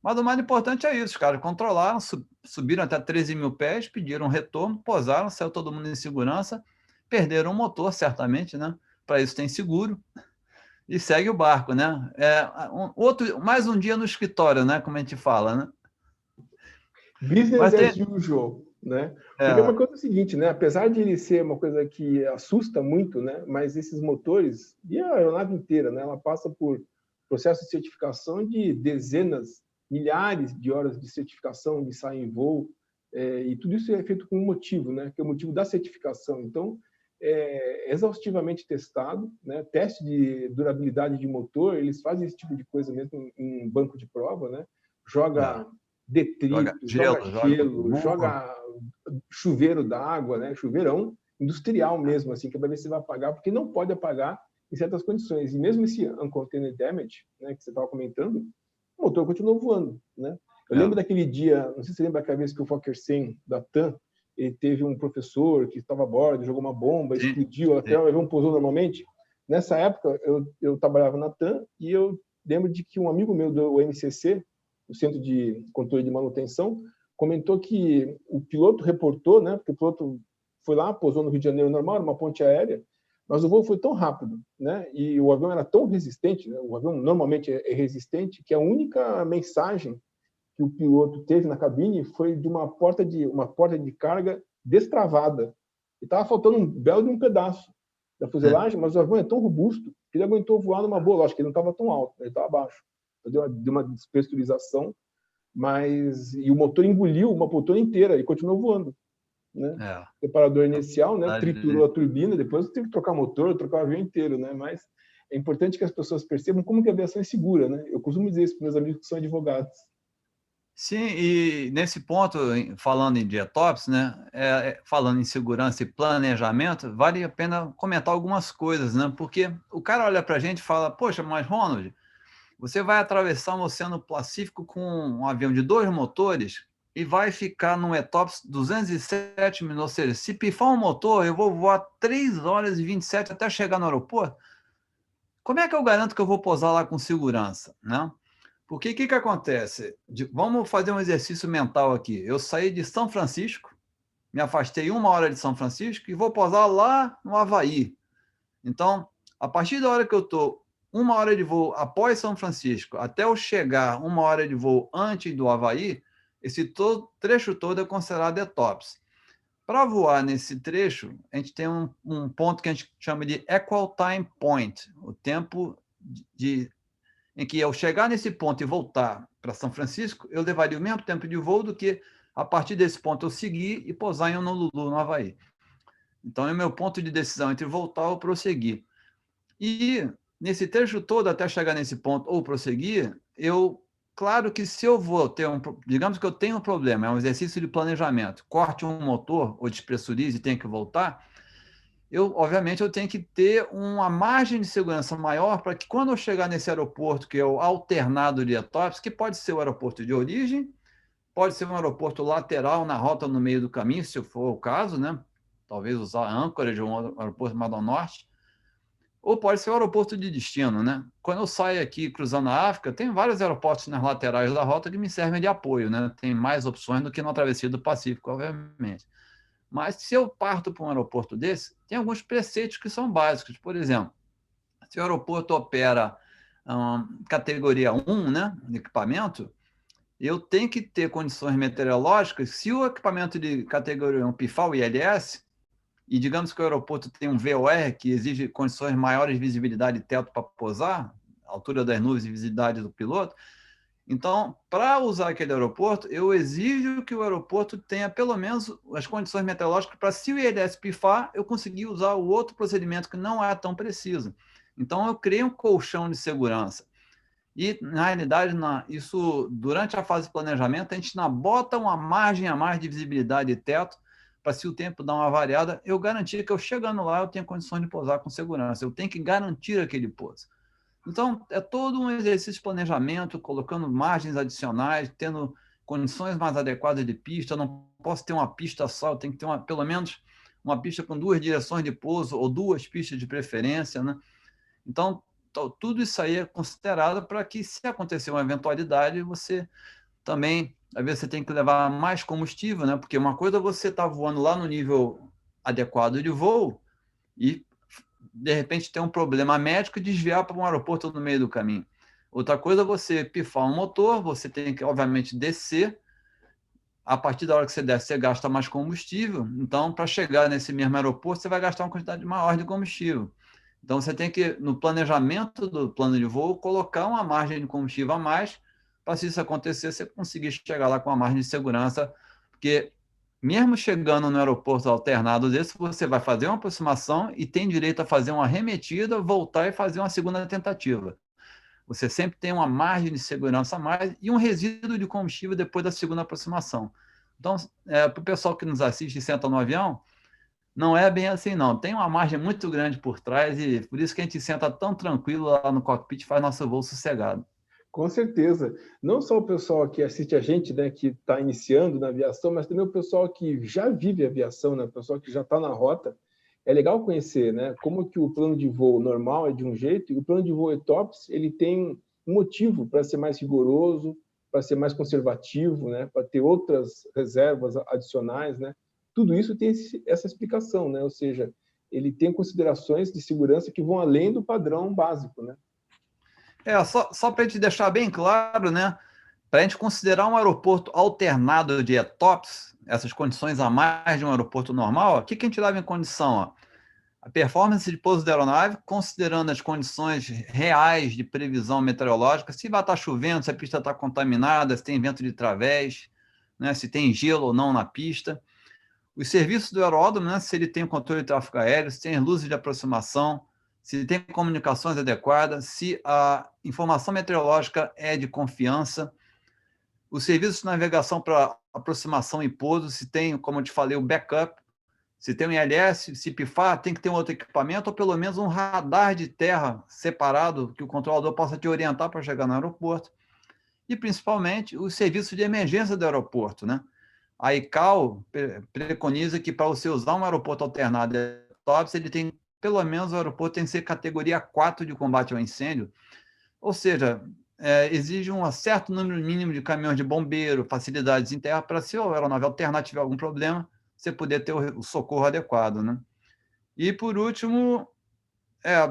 Mas o mais importante é isso, os caras controlaram, subiram até 13 mil pés, pediram um retorno, pousaram, saiu todo mundo em segurança, perderam o motor, certamente, né? Para isso tem seguro. e segue o barco, né? Mais um dia no escritório, né? Como a gente fala, né? Business Mas as tem... usual, né? Porque uma É, coisa é o seguinte, né? Apesar de ele ser uma coisa que assusta muito, né? Mas esses motores, e a aeronave inteira, né? Ela passa por processo de certificação de dezenas, milhares de horas de certificação, de ensaio em voo, e tudo isso é feito com um motivo, né? Que é o motivo da certificação. Então, é exaustivamente testado, né? Teste de durabilidade de motor, eles fazem esse tipo de coisa mesmo em banco de prova, né? é. Joga Joga detrito, gelo, joga joga gelo, burro. joga chuveiro d'água, né? Chuveirão industrial mesmo, assim, que é para ver se vai apagar, porque não pode apagar em certas condições. E mesmo esse uncontained damage, né, que você estava comentando, o motor continua voando, né? Eu É, lembro daquele dia, não sei se você lembra aquela vez que o Fokker 100 da TAM, ele teve um professor que estava a bordo, jogou uma bomba, sim, explodiu, até sim. o avião pousou normalmente. Nessa época, eu trabalhava na TAM e eu lembro de que um amigo meu do MCC, o Centro de Controle de Manutenção, comentou que o piloto reportou, né, porque o piloto foi lá, pousou no Rio de Janeiro normal, uma ponte aérea, mas o voo foi tão rápido, né, e o avião era tão resistente, né, o avião normalmente é resistente, que a única mensagem que o piloto teve na cabine foi de uma porta de carga destravada. E estava faltando um belo de um pedaço da fuselagem, mas o avião é tão robusto que ele aguentou voar numa boa. Acho que ele não estava tão alto, ele estava abaixo. Então, deu uma despressurização, mas e o motor engoliu uma poltrona inteira e continuou voando, né? É. Separador inicial, né? Triturou Verdade. a turbina, depois teve que trocar motor, trocar o avião inteiro, né? Mas é importante que as pessoas percebam como que a aviação é segura, né? Eu costumo dizer isso para meus amigos que são advogados. Sim, e nesse ponto, falando em dietops, né, falando em segurança e planejamento, vale a pena comentar algumas coisas, né? Porque o cara olha para a gente e fala, poxa, mas Ronald, você vai atravessar um Oceano Pacífico com um avião de 2 motores e vai ficar num ETOPS 207 minutos, ou seja, se pifar um motor, eu vou voar 3 horas e 27 até chegar no aeroporto. Como é que eu garanto que eu vou pousar lá com segurança, né? Porque o que acontece? Vamos fazer um exercício mental aqui. Eu saí de São Francisco, me afastei 1 hora de São Francisco e vou pousar lá no Havaí. Então, a partir da hora que eu estou 1 hora de voo após São Francisco, até eu chegar 1 hora de voo antes do Havaí, esse trecho todo é considerado ETOPS. Para voar nesse trecho, a gente tem um ponto que a gente chama de Equal Time Point, o tempo em que eu chegar nesse ponto e voltar para São Francisco, eu levaria o mesmo tempo de voo do que a partir desse ponto eu seguir e pousar em Honolulu, no Havaí. Então, é o meu ponto de decisão entre voltar ou prosseguir. E nesse trecho todo, até chegar nesse ponto ou prosseguir, claro que se eu vou ter digamos que eu tenho um problema, é um exercício de planejamento, corte um motor ou despressurize e tenha que voltar, obviamente, eu tenho que ter uma margem de segurança maior para que quando eu chegar nesse aeroporto, que é o alternado de ETOPS, que pode ser o aeroporto de origem, pode ser um aeroporto lateral na rota no meio do caminho, se for o caso, né? Talvez usar a âncora de um aeroporto mais ao norte, ou pode ser o aeroporto de destino, né? Quando eu saio aqui cruzando a África, tem vários aeroportos nas laterais da rota que me servem de apoio, né? Tem mais opções do que na travessia do Pacífico, obviamente. Mas se eu parto para um aeroporto desse, tem alguns preceitos que são básicos. Por exemplo, se o aeroporto opera categoria 1, né, de equipamento, eu tenho que ter condições meteorológicas. Se o equipamento de categoria 1 pifar o ILS, e digamos que o aeroporto tem um VOR que exige condições maiores de visibilidade e teto para pousar, altura das nuvens e visibilidade do piloto, então, para usar aquele aeroporto, eu exijo que o aeroporto tenha pelo menos as condições meteorológicas para, se o ILS pifar, eu conseguir usar o outro procedimento que não é tão preciso. Então, eu criei um colchão de segurança. E, na realidade, isso, durante a fase de planejamento, a gente bota uma margem a mais de visibilidade e teto para, se o tempo dá uma variada, eu garantir que eu chegando lá, eu tenho condições de pousar com segurança. Eu tenho que garantir aquele pouso. Então, é todo um exercício de planejamento, colocando margens adicionais, tendo condições mais adequadas de pista. Eu não posso ter uma pista só, eu tenho que ter pelo menos uma pista com 2 direções de pouso ou 2 pistas de preferência, né? Então, tudo isso aí é considerado para que, se acontecer uma eventualidade, você também, às vezes, você tem que levar mais combustível, né? Porque uma coisa é você estar voando lá no nível adequado de voo e de repente, ter um problema médico e desviar para um aeroporto no meio do caminho. Outra coisa é você pifar um motor, você tem que, obviamente, descer. A partir da hora que você desce, você gasta mais combustível. Então, para chegar nesse mesmo aeroporto, você vai gastar uma quantidade maior de combustível. Então, você tem que, no planejamento do plano de voo, colocar uma margem de combustível a mais, para, se isso acontecer, você conseguir chegar lá com uma margem de segurança, porque mesmo chegando no aeroporto alternado desse, você vai fazer uma aproximação e tem direito a fazer uma arremetida, voltar e fazer uma segunda tentativa. Você sempre tem uma margem de segurança a mais e um resíduo de combustível depois da segunda aproximação. Então, para o pessoal que nos assiste e senta no avião, não é bem assim, não. Tem uma margem muito grande por trás e por isso que a gente senta tão tranquilo lá no cockpit e faz nosso voo sossegado. Com certeza. Não só o pessoal que assiste a gente, né, que está iniciando na aviação, mas também o pessoal que já vive a aviação, né, o pessoal que já está na rota. É legal conhecer, né, como que o plano de voo normal é de um jeito e o plano de voo ETOPS, ele tem um motivo para ser mais rigoroso, para ser mais conservativo, né, para ter outras reservas adicionais, né. Tudo isso tem essa explicação, né, ou seja, ele tem considerações de segurança que vão além do padrão básico, né. Só para a gente deixar bem claro, né? Para a gente considerar um aeroporto alternado de ETOPS, essas condições a mais de um aeroporto normal, o que a gente leva em condição? Ó? A performance de pouso da aeronave, considerando as condições reais de previsão meteorológica, se vai estar chovendo, se a pista está contaminada, se tem vento de través, né? Se tem gelo ou não na pista. Os serviços do aeródromo, né? Se ele tem controle de tráfego aéreo, se tem luzes de aproximação, se tem comunicações adequadas, se a informação meteorológica é de confiança, os serviços de navegação para aproximação e pouso, se tem, como eu te falei, o backup, se tem um ILS, se pifar, tem que ter um outro equipamento, ou pelo menos um radar de terra separado, que o controlador possa te orientar para chegar no aeroporto. E, principalmente, os serviços de emergência do aeroporto, né? A ICAO preconiza que, para você usar um aeroporto alternado de TOPS, ele tem, pelo menos, o aeroporto tem que ser categoria 4 de combate ao incêndio, ou seja, exige um certo número mínimo de caminhões de bombeiro, facilidades em terra, para, se a aeronave alternar tiver algum problema, você poder ter o socorro adequado, né? E, por último,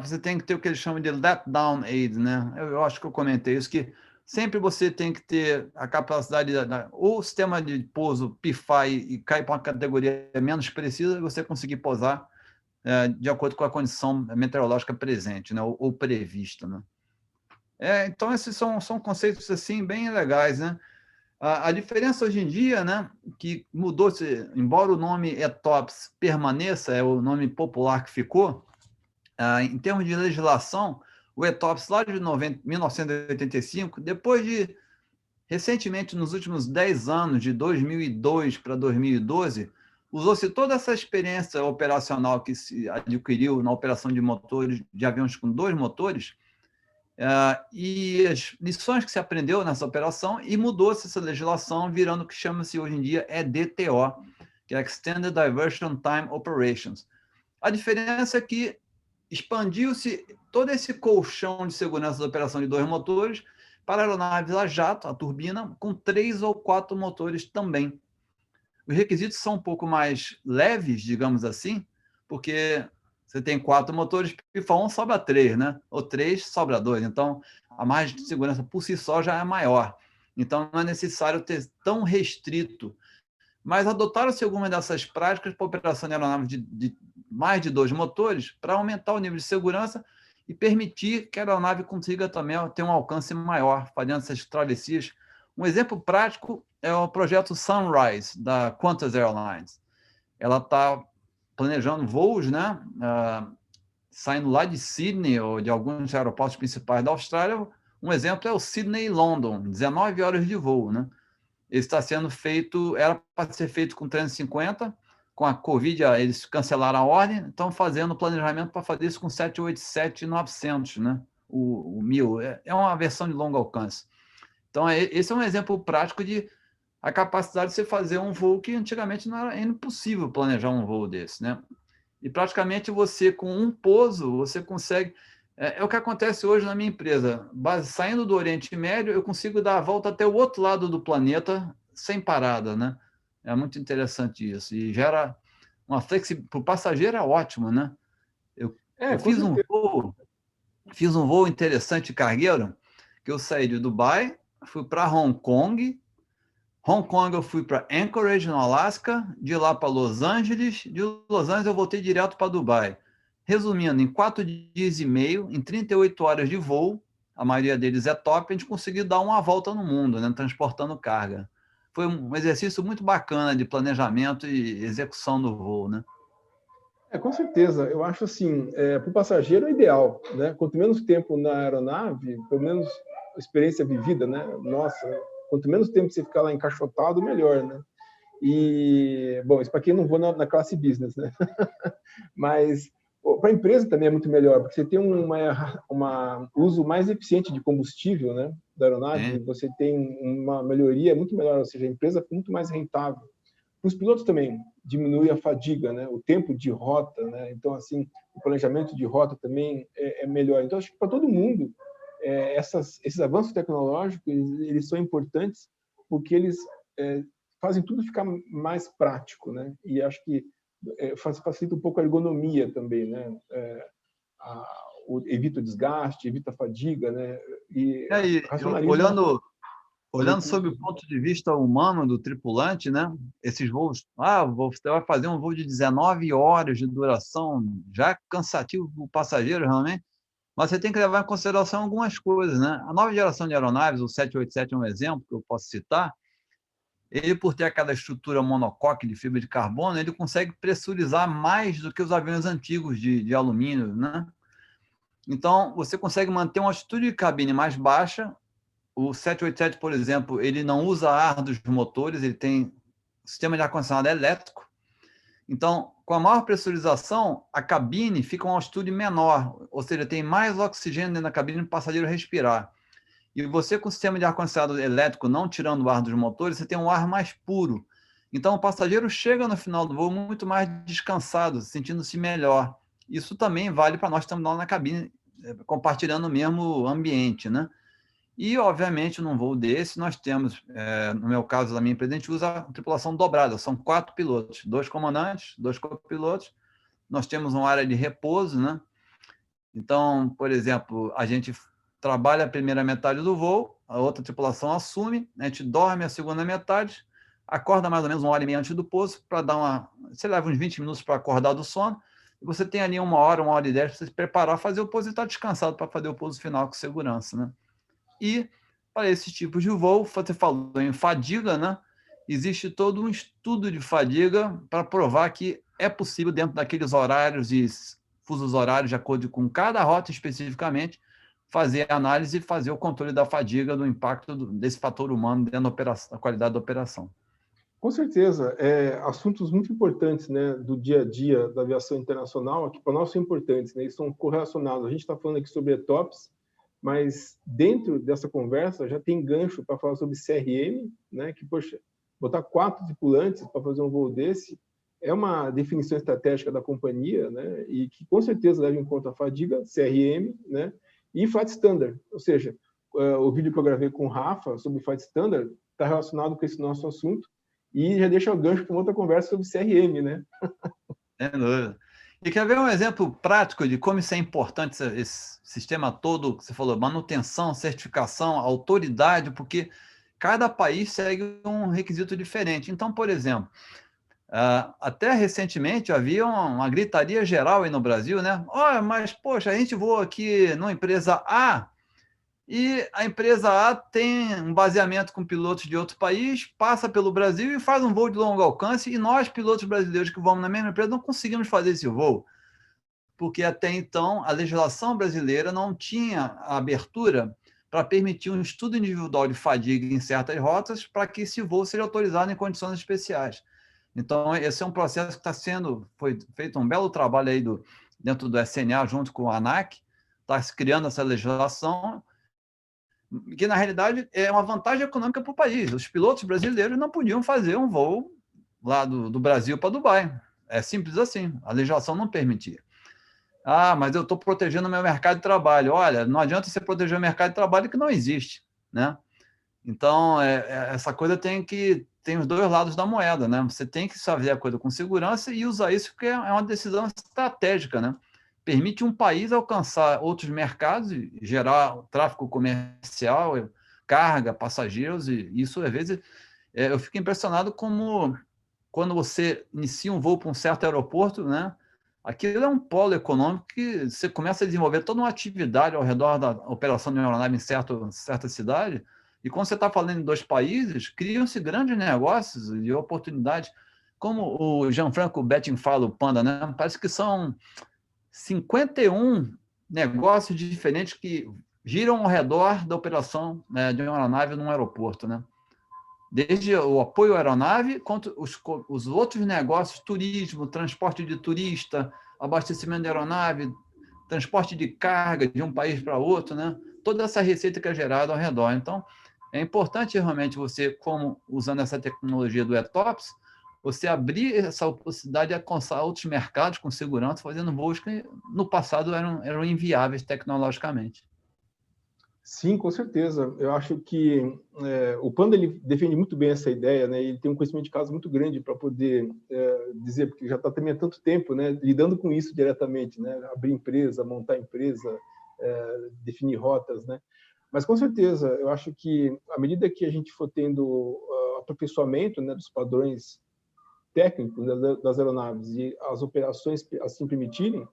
você tem que ter o que eles chamam de let-down aid, né? Eu acho que eu comentei isso, que sempre você tem que ter a capacidade, ou o sistema de pouso pifar e cair para uma categoria menos precisa, você conseguir pousar de acordo com a condição meteorológica presente, né? ou prevista, né? Então, esses são conceitos assim, bem legais, né? A diferença hoje em dia, né, que mudou, embora o nome ETOPS permaneça, é o nome popular que ficou, em termos de legislação, o ETOPS lá de 1985, depois de, recentemente, nos últimos 10 anos, de 2002 para 2012, usou-se toda essa experiência operacional que se adquiriu na operação de motores, de aviões com 2 motores, e as lições que se aprendeu nessa operação, e mudou-se essa legislação, virando o que chama-se hoje em dia EDTO, que é Extended Diversion Time Operations. A diferença é que expandiu-se todo esse colchão de segurança da operação de 2 motores para aeronaves a jato, a turbina, com 3 ou 4 motores também. Os requisitos são um pouco mais leves, digamos assim, porque você tem 4 motores, pifa 1, sobra 3, né? Ou 3, sobra 2. Então, a margem de segurança por si só já é maior. Então, não é necessário ter tão restrito. Mas adotaram-se algumas dessas práticas para operação de aeronaves de mais de 2 motores para aumentar o nível de segurança e permitir que a aeronave consiga também ter um alcance maior, fazendo essas travessias. Um exemplo prático é o projeto Sunrise, da Qantas Airlines. Ela está planejando voos, né, saindo lá de Sydney ou de alguns aeroportos principais da Austrália. Um exemplo é o Sydney-London, 19 horas de voo, né? Ele está sendo feito, era para ser feito com 350, com a Covid eles cancelaram a ordem, estão fazendo planejamento para fazer isso com 787-900, né? O 1000, é uma versão de longo alcance. Então, esse é um exemplo prático de a capacidade de você fazer um voo que antigamente não era impossível planejar um voo desse, né? E praticamente você, com um pouso, você consegue... É o que acontece hoje na minha empresa. Saindo do Oriente Médio, eu consigo dar a volta até o outro lado do planeta sem parada, né? É muito interessante isso. E gera uma flexibilidade. Para o passageiro é ótimo, né? Eu Com certeza. fiz um voo interessante cargueiro, que eu saí de Dubai, fui para Hong Kong. Hong Kong eu fui para Anchorage, no Alasca, de lá para Los Angeles, de Los Angeles eu voltei direto para Dubai. Resumindo, em 4 dias e meio, em 38 horas de voo, a maioria deles é top, a gente conseguiu dar uma volta no mundo, né, transportando carga. Foi um exercício muito bacana de planejamento e execução do voo, né? Com certeza. Eu acho assim, para o passageiro é ideal, né? Quanto menos tempo na aeronave, pelo menos experiência vivida, né? Nossa, quanto menos tempo você ficar lá encaixotado, melhor, né? E, bom, isso para quem não voa na classe business, né? Mas para a empresa também é muito melhor, porque você tem uma uso mais eficiente de combustível, né? Da aeronave, Sim. você tem uma melhoria muito melhor, ou seja, a empresa fica muito mais rentável. Para os pilotos também diminui a fadiga, né? O tempo de rota, né? Então, assim, o planejamento de rota também é melhor. Então, acho que para todo mundo, esses avanços tecnológicos, eles são importantes porque eles fazem tudo ficar mais prático, né? E acho que facilita um pouco a ergonomia também, né? Evita o desgaste, evita a fadiga, né? E E aí, racionaliza as olhando sob o locomoções. ponto de vista humano do tripulante, né? Esses voos, você vai fazer um voo de 19 horas de duração, já é cansativo para o passageiro, realmente, mas você tem que levar em consideração algumas coisas, né? A nova geração de aeronaves, o 787 é um exemplo que eu posso citar, ele, por ter aquela estrutura monocoque de fibra de carbono, ele consegue pressurizar mais do que os aviões antigos de alumínio, né? Então, você consegue manter uma altitude de cabine mais baixa. O 787, por exemplo, ele não usa ar dos motores, ele tem sistema de ar-condicionado elétrico. Então, com a maior pressurização, a cabine fica uma altitude menor, ou seja, tem mais oxigênio dentro da cabine para o passageiro respirar. E você, com o sistema de ar-condicionado elétrico, não tirando o ar dos motores, você tem um ar mais puro. Então, o passageiro chega no final do voo muito mais descansado, sentindo-se melhor. Isso também vale para nós que estamos lá na cabine, compartilhando o mesmo ambiente, né? E, obviamente, num voo desse, nós temos, no meu caso, da minha empresa, a gente usa a tripulação dobrada, são 4 pilotos, 2 comandantes, 2 copilotos, nós temos uma área de repouso, né? Então, por exemplo, a gente trabalha a primeira metade do voo, a outra tripulação assume, a gente dorme a segunda metade, acorda mais ou menos 1 hora e meia antes do pouso, para dar uma... Você leva uns 20 minutos para acordar do sono, e você tem ali 1 hora e 10 para se preparar, fazer o pouso e estar descansado para fazer o pouso final com segurança, né? E para esses tipos de voo, você falou em fadiga, né? Existe todo um estudo de fadiga para provar que é possível, dentro daqueles horários e fusos horários, de acordo com cada rota especificamente, fazer a análise e fazer o controle da fadiga, do impacto desse fator humano dentro da operação, da qualidade da operação. Com certeza, assuntos muito importantes, né, do dia a dia da aviação internacional, que para nós são importantes, né, e são correlacionados. A gente está falando aqui sobre ETOPS, mas dentro dessa conversa já tem gancho para falar sobre CRM, né, que, poxa, botar 4 tripulantes para fazer um voo desse é uma definição estratégica da companhia, né, e que com certeza leva em conta a fadiga, CRM, né, e Flight Standard, ou seja, o vídeo que eu gravei com o Rafa sobre Flight Standard está relacionado com esse nosso assunto, e já deixa o gancho para outra conversa sobre CRM, né? Sem dúvida. E quer ver um exemplo prático de como isso é importante, esse sistema todo que você falou, manutenção, certificação, autoridade, porque cada país segue um requisito diferente. Então, por exemplo, até recentemente havia uma gritaria geral aí no Brasil, né? Olha, mas, poxa, a gente voa aqui numa empresa A, e a empresa A tem um baseamento com pilotos de outro país, passa pelo Brasil e faz um voo de longo alcance, e nós, pilotos brasileiros que vamos na mesma empresa, não conseguimos fazer esse voo, porque até então a legislação brasileira não tinha a abertura para permitir um estudo individual de fadiga em certas rotas para que esse voo seja autorizado em condições especiais. Então, esse é um processo que foi feito um belo trabalho aí dentro do SNA, junto com o ANAC, está se criando essa legislação, que na realidade é uma vantagem econômica para o país. Os pilotos brasileiros não podiam fazer um voo lá do Brasil para Dubai. É simples assim, a legislação não permitia. Mas eu estou protegendo o meu mercado de trabalho. Olha, não adianta você proteger o mercado de trabalho que não existe, né? Então, essa coisa tem os dois lados da moeda, né? Você tem que fazer a coisa com segurança e usar isso, porque é uma decisão estratégica, né? permite um país alcançar outros mercados e gerar tráfego comercial, carga, passageiros, e isso, às vezes, eu fico impressionado como, quando você inicia um voo para um certo aeroporto, né, aquilo é um polo econômico que você começa a desenvolver toda uma atividade ao redor da operação de uma aeronave em certa cidade, e quando você está falando em dois países, criam-se grandes negócios e oportunidades, como o Gianfranco Betting fala, o Panda, né? Parece que são 51 negócios diferentes que giram ao redor da operação, né, de uma aeronave num aeroporto, né? Desde o apoio à aeronave, quanto os outros negócios, turismo, transporte de turista, abastecimento de aeronave, transporte de carga de um país para outro, né? Toda essa receita que é gerada ao redor. Então, é importante realmente você, como usando essa tecnologia do ETOPS, você abrir essa possibilidade de alcançar outros mercados com segurança, fazendo voos que no passado eram inviáveis tecnologicamente. Sim, com certeza. Eu acho que o Panda ele defende muito bem essa ideia, né? Ele tem um conhecimento de caso muito grande para poder dizer, porque já está também há tanto tempo, né, lidando com isso diretamente, né? Abrir empresa, montar empresa, definir rotas, né? Mas com certeza, eu acho que à medida que a gente for tendo aperfeiçoamento, né, dos padrões técnicos das aeronaves e as operações assim permitirem,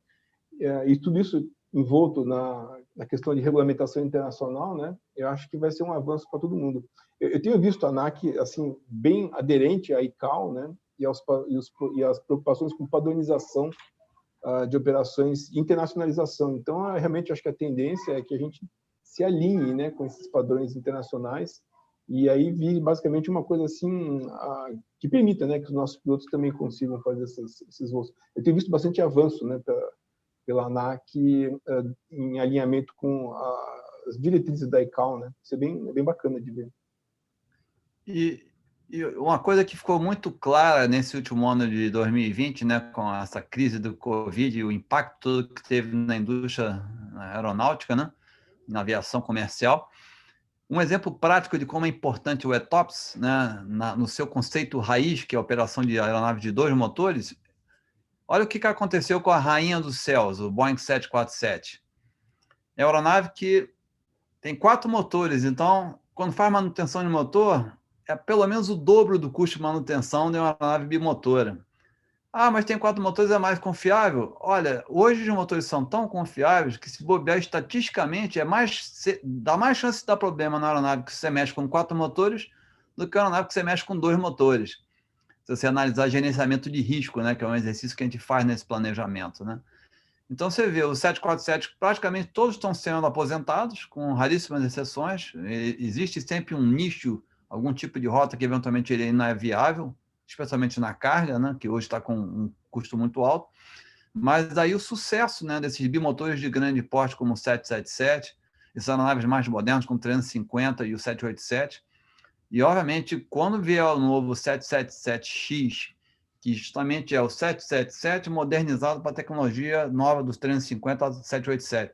e tudo isso envolto na questão de regulamentação internacional, né? Eu acho que vai ser um avanço para todo mundo. Eu tenho visto a ANAC assim bem aderente à ICAO, né? E as preocupações com padronização de operações e internacionalização. Então, realmente acho que a tendência é que a gente se alinhe, né, com esses padrões internacionais e aí vire basicamente uma coisa assim que permita, né, que os nossos pilotos também consigam fazer esses voos. Eu tenho visto bastante avanço, né, pela ANAC em alinhamento com as diretrizes da ICAO, né? Isso é bem bacana de ver. E uma coisa que ficou muito clara nesse último ano de 2020, né, com essa crise do Covid e o impacto todo que teve na indústria aeronáutica, né, na aviação comercial, um exemplo prático de como é importante o ETOPS, né, no seu conceito raiz, que é a operação de aeronave de dois motores. Olha o que aconteceu com a rainha dos céus, o Boeing 747. É uma aeronave que tem 4 motores, então, quando faz manutenção de motor, é pelo menos o dobro do custo de manutenção de uma aeronave bimotora. Ah, mas tem 4 motores, é mais confiável? Olha, hoje os motores são tão confiáveis que, se bobear estatisticamente, dá mais chance de dar problema na aeronave que você mexe com 4 motores do que na aeronave que você mexe com 2 motores. Se você analisar gerenciamento de risco, né, que é um exercício que a gente faz nesse planejamento, né? Então, você vê, os 747 praticamente todos estão sendo aposentados, com raríssimas exceções. Existe sempre um nicho, algum tipo de rota que eventualmente ele não é viável, especialmente na carga, né, que hoje está com um custo muito alto. Mas aí o sucesso, né, desses bimotores de grande porte, como o 777, essas aeronaves mais modernas, como o 350 e o 787. E, obviamente, quando vier o novo 777X, que justamente é o 777 modernizado para a tecnologia nova dos 350 ao 787.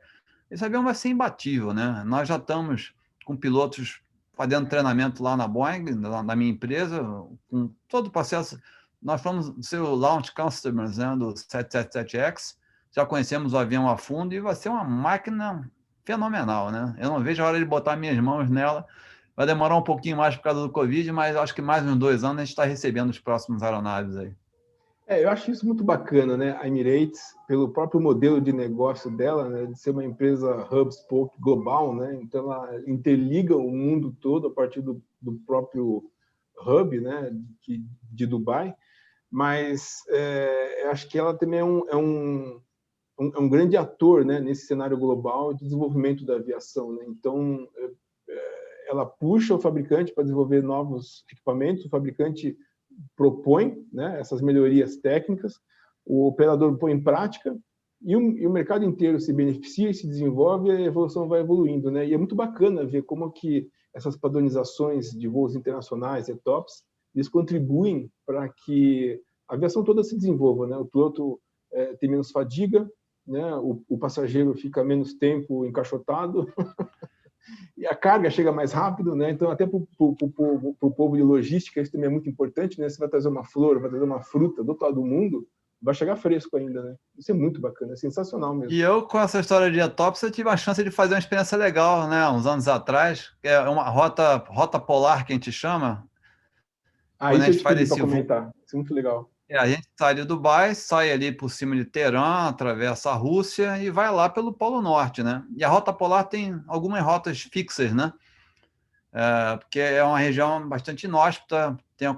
Esse avião vai ser imbatível, né? Nós já estamos com pilotos fazendo treinamento lá na Boeing, na minha empresa, com todo o processo. Nós fomos ser o launch customers, né, do 777X, já conhecemos o avião a fundo e vai ser uma máquina fenomenal, né? Eu não vejo a hora de botar minhas mãos nela. Vai demorar um pouquinho mais por causa do Covid, mas acho que mais uns 2 anos a gente está recebendo os próximos aeronaves aí. Eu acho isso muito bacana, né? A Emirates, pelo próprio modelo de negócio dela, né, de ser uma empresa hub-spoke global, né? Então ela interliga o mundo todo a partir do próprio hub, né, de Dubai. Mas eu acho que ela também é um grande ator, né, nesse cenário global de desenvolvimento da aviação, né? Então ela puxa o fabricante para desenvolver novos equipamentos, o fabricante propõe, né, essas melhorias técnicas, o operador põe em prática e o mercado inteiro se beneficia e se desenvolve e a evolução vai evoluindo, né? E é muito bacana ver como que essas padronizações de voos internacionais, ETOPS, eles contribuem para que a aviação toda se desenvolva, né? O piloto tem menos fadiga, né? O passageiro fica menos tempo encaixotado e a carga chega mais rápido, né? Então, até para o povo de logística, isso também é muito importante, né? Você vai trazer uma flor, vai trazer uma fruta do outro lado do mundo, vai chegar fresco ainda, né? Isso é muito bacana, é sensacional mesmo. E eu, com essa história de Etops, eu tive a chance de fazer uma experiência legal, né? Uns anos atrás, que é uma rota polar que a gente chama, quando a Isso eu gente te faz pedi para esse voo. comentar. Isso é muito legal. A gente sai de Dubai, sai ali por cima de Teherã, atravessa a Rússia e vai lá pelo Polo Norte, né? E a rota polar tem algumas rotas fixas, né? Porque é uma região bastante inóspita, tem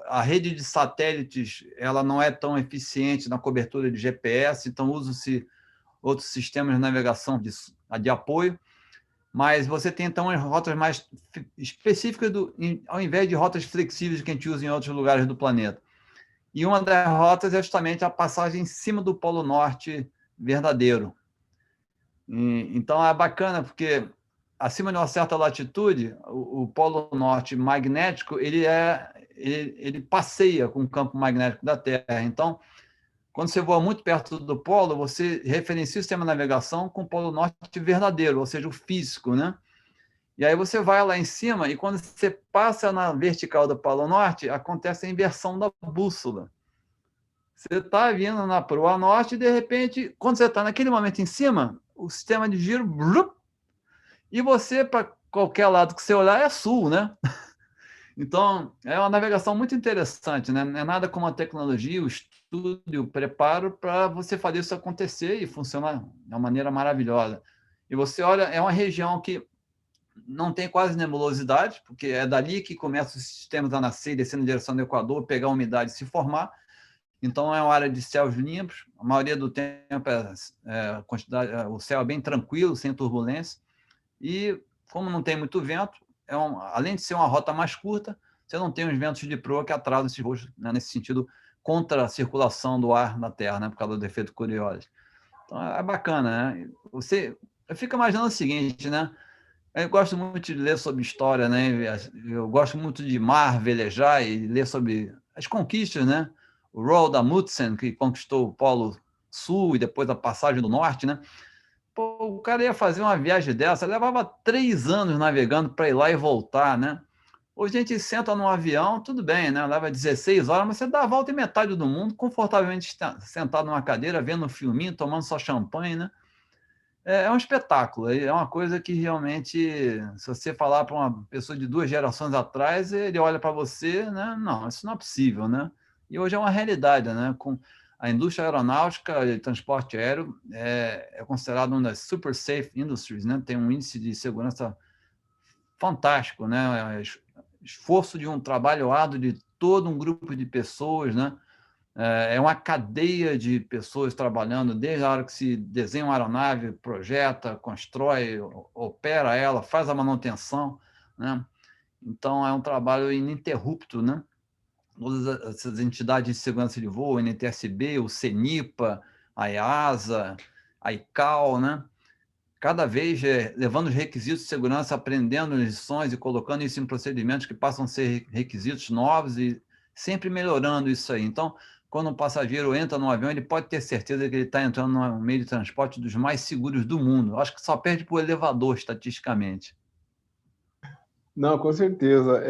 a rede de satélites, ela não é tão eficiente na cobertura de GPS, então usa-se outros sistemas de navegação de apoio, mas você tem então as rotas mais específicas, ao invés de rotas flexíveis que a gente usa em outros lugares do planeta. E uma das rotas é justamente a passagem em cima do Polo Norte verdadeiro. Então é bacana, porque acima de uma certa latitude, o Polo Norte magnético ele passeia com o campo magnético da Terra. Então, quando você voa muito perto do polo, você referencia o sistema de navegação com o Polo Norte verdadeiro, ou seja, o físico, né? E aí você vai lá em cima e quando você passa na vertical do Polo Norte, acontece a inversão da bússola. Você está vindo na proa norte e, de repente, quando você está naquele momento em cima, o sistema de giro... E você, para qualquer lado que você olhar, é sul, né? Então, é uma navegação muito interessante, né? Não é nada como a tecnologia, o estudo e o preparo para você fazer isso acontecer e funcionar de uma maneira maravilhosa. E você olha, é uma região que não tem quase nebulosidade, porque é dali que começam os sistemas a nascer, descer na direção do Equador, pegar a umidade e se formar. Então, é uma área de céus limpos, a maioria do tempo o céu é bem tranquilo, sem turbulência, e como não tem muito vento, além de ser uma rota mais curta, você não tem os ventos de proa que atrasam esses voos, né, nesse sentido, contra a circulação do ar na Terra, né, por causa do efeito Coriolis. Então, é bacana, né? Eu fico imaginando o seguinte, né? Eu gosto muito de ler sobre história, né? Eu gosto muito de mar, velejar e ler sobre as conquistas, né? O Roald Amundsen, que conquistou o Polo Sul e depois a passagem do Norte, né? Pô, o cara ia fazer uma viagem dessa, levava 3 anos navegando para ir lá e voltar, né? Hoje a gente senta num avião, tudo bem, né? Leva 16 horas, mas você dá a volta em metade do mundo, confortavelmente sentado numa cadeira, vendo um filminho, tomando só champanhe, né? É um espetáculo, é uma coisa que realmente, se você falar para uma pessoa de 2 gerações atrás, ele olha para você, né? Não, isso não é possível, né? E hoje é uma realidade, né? Com a indústria aeronáutica e transporte aéreo é considerado uma das super safe industries, né? Tem um índice de segurança fantástico, né? Esforço de um trabalho árduo de todo um grupo de pessoas, né? É uma cadeia de pessoas trabalhando desde a hora que se desenha uma aeronave, projeta, constrói, opera ela, faz a manutenção, né? Então, é um trabalho ininterrupto, né? Todas essas entidades de segurança de voo, o NTSB, o CENIPA, a EASA, a ICAO, né? Cada vez levando os requisitos de segurança, aprendendo lições e colocando isso em procedimentos que passam a ser requisitos novos e sempre melhorando isso aí. Então, quando um passageiro entra no avião, ele pode ter certeza que ele está entrando num meio de transporte dos mais seguros do mundo. Acho que só perde para o elevador, estatisticamente. Não, com certeza.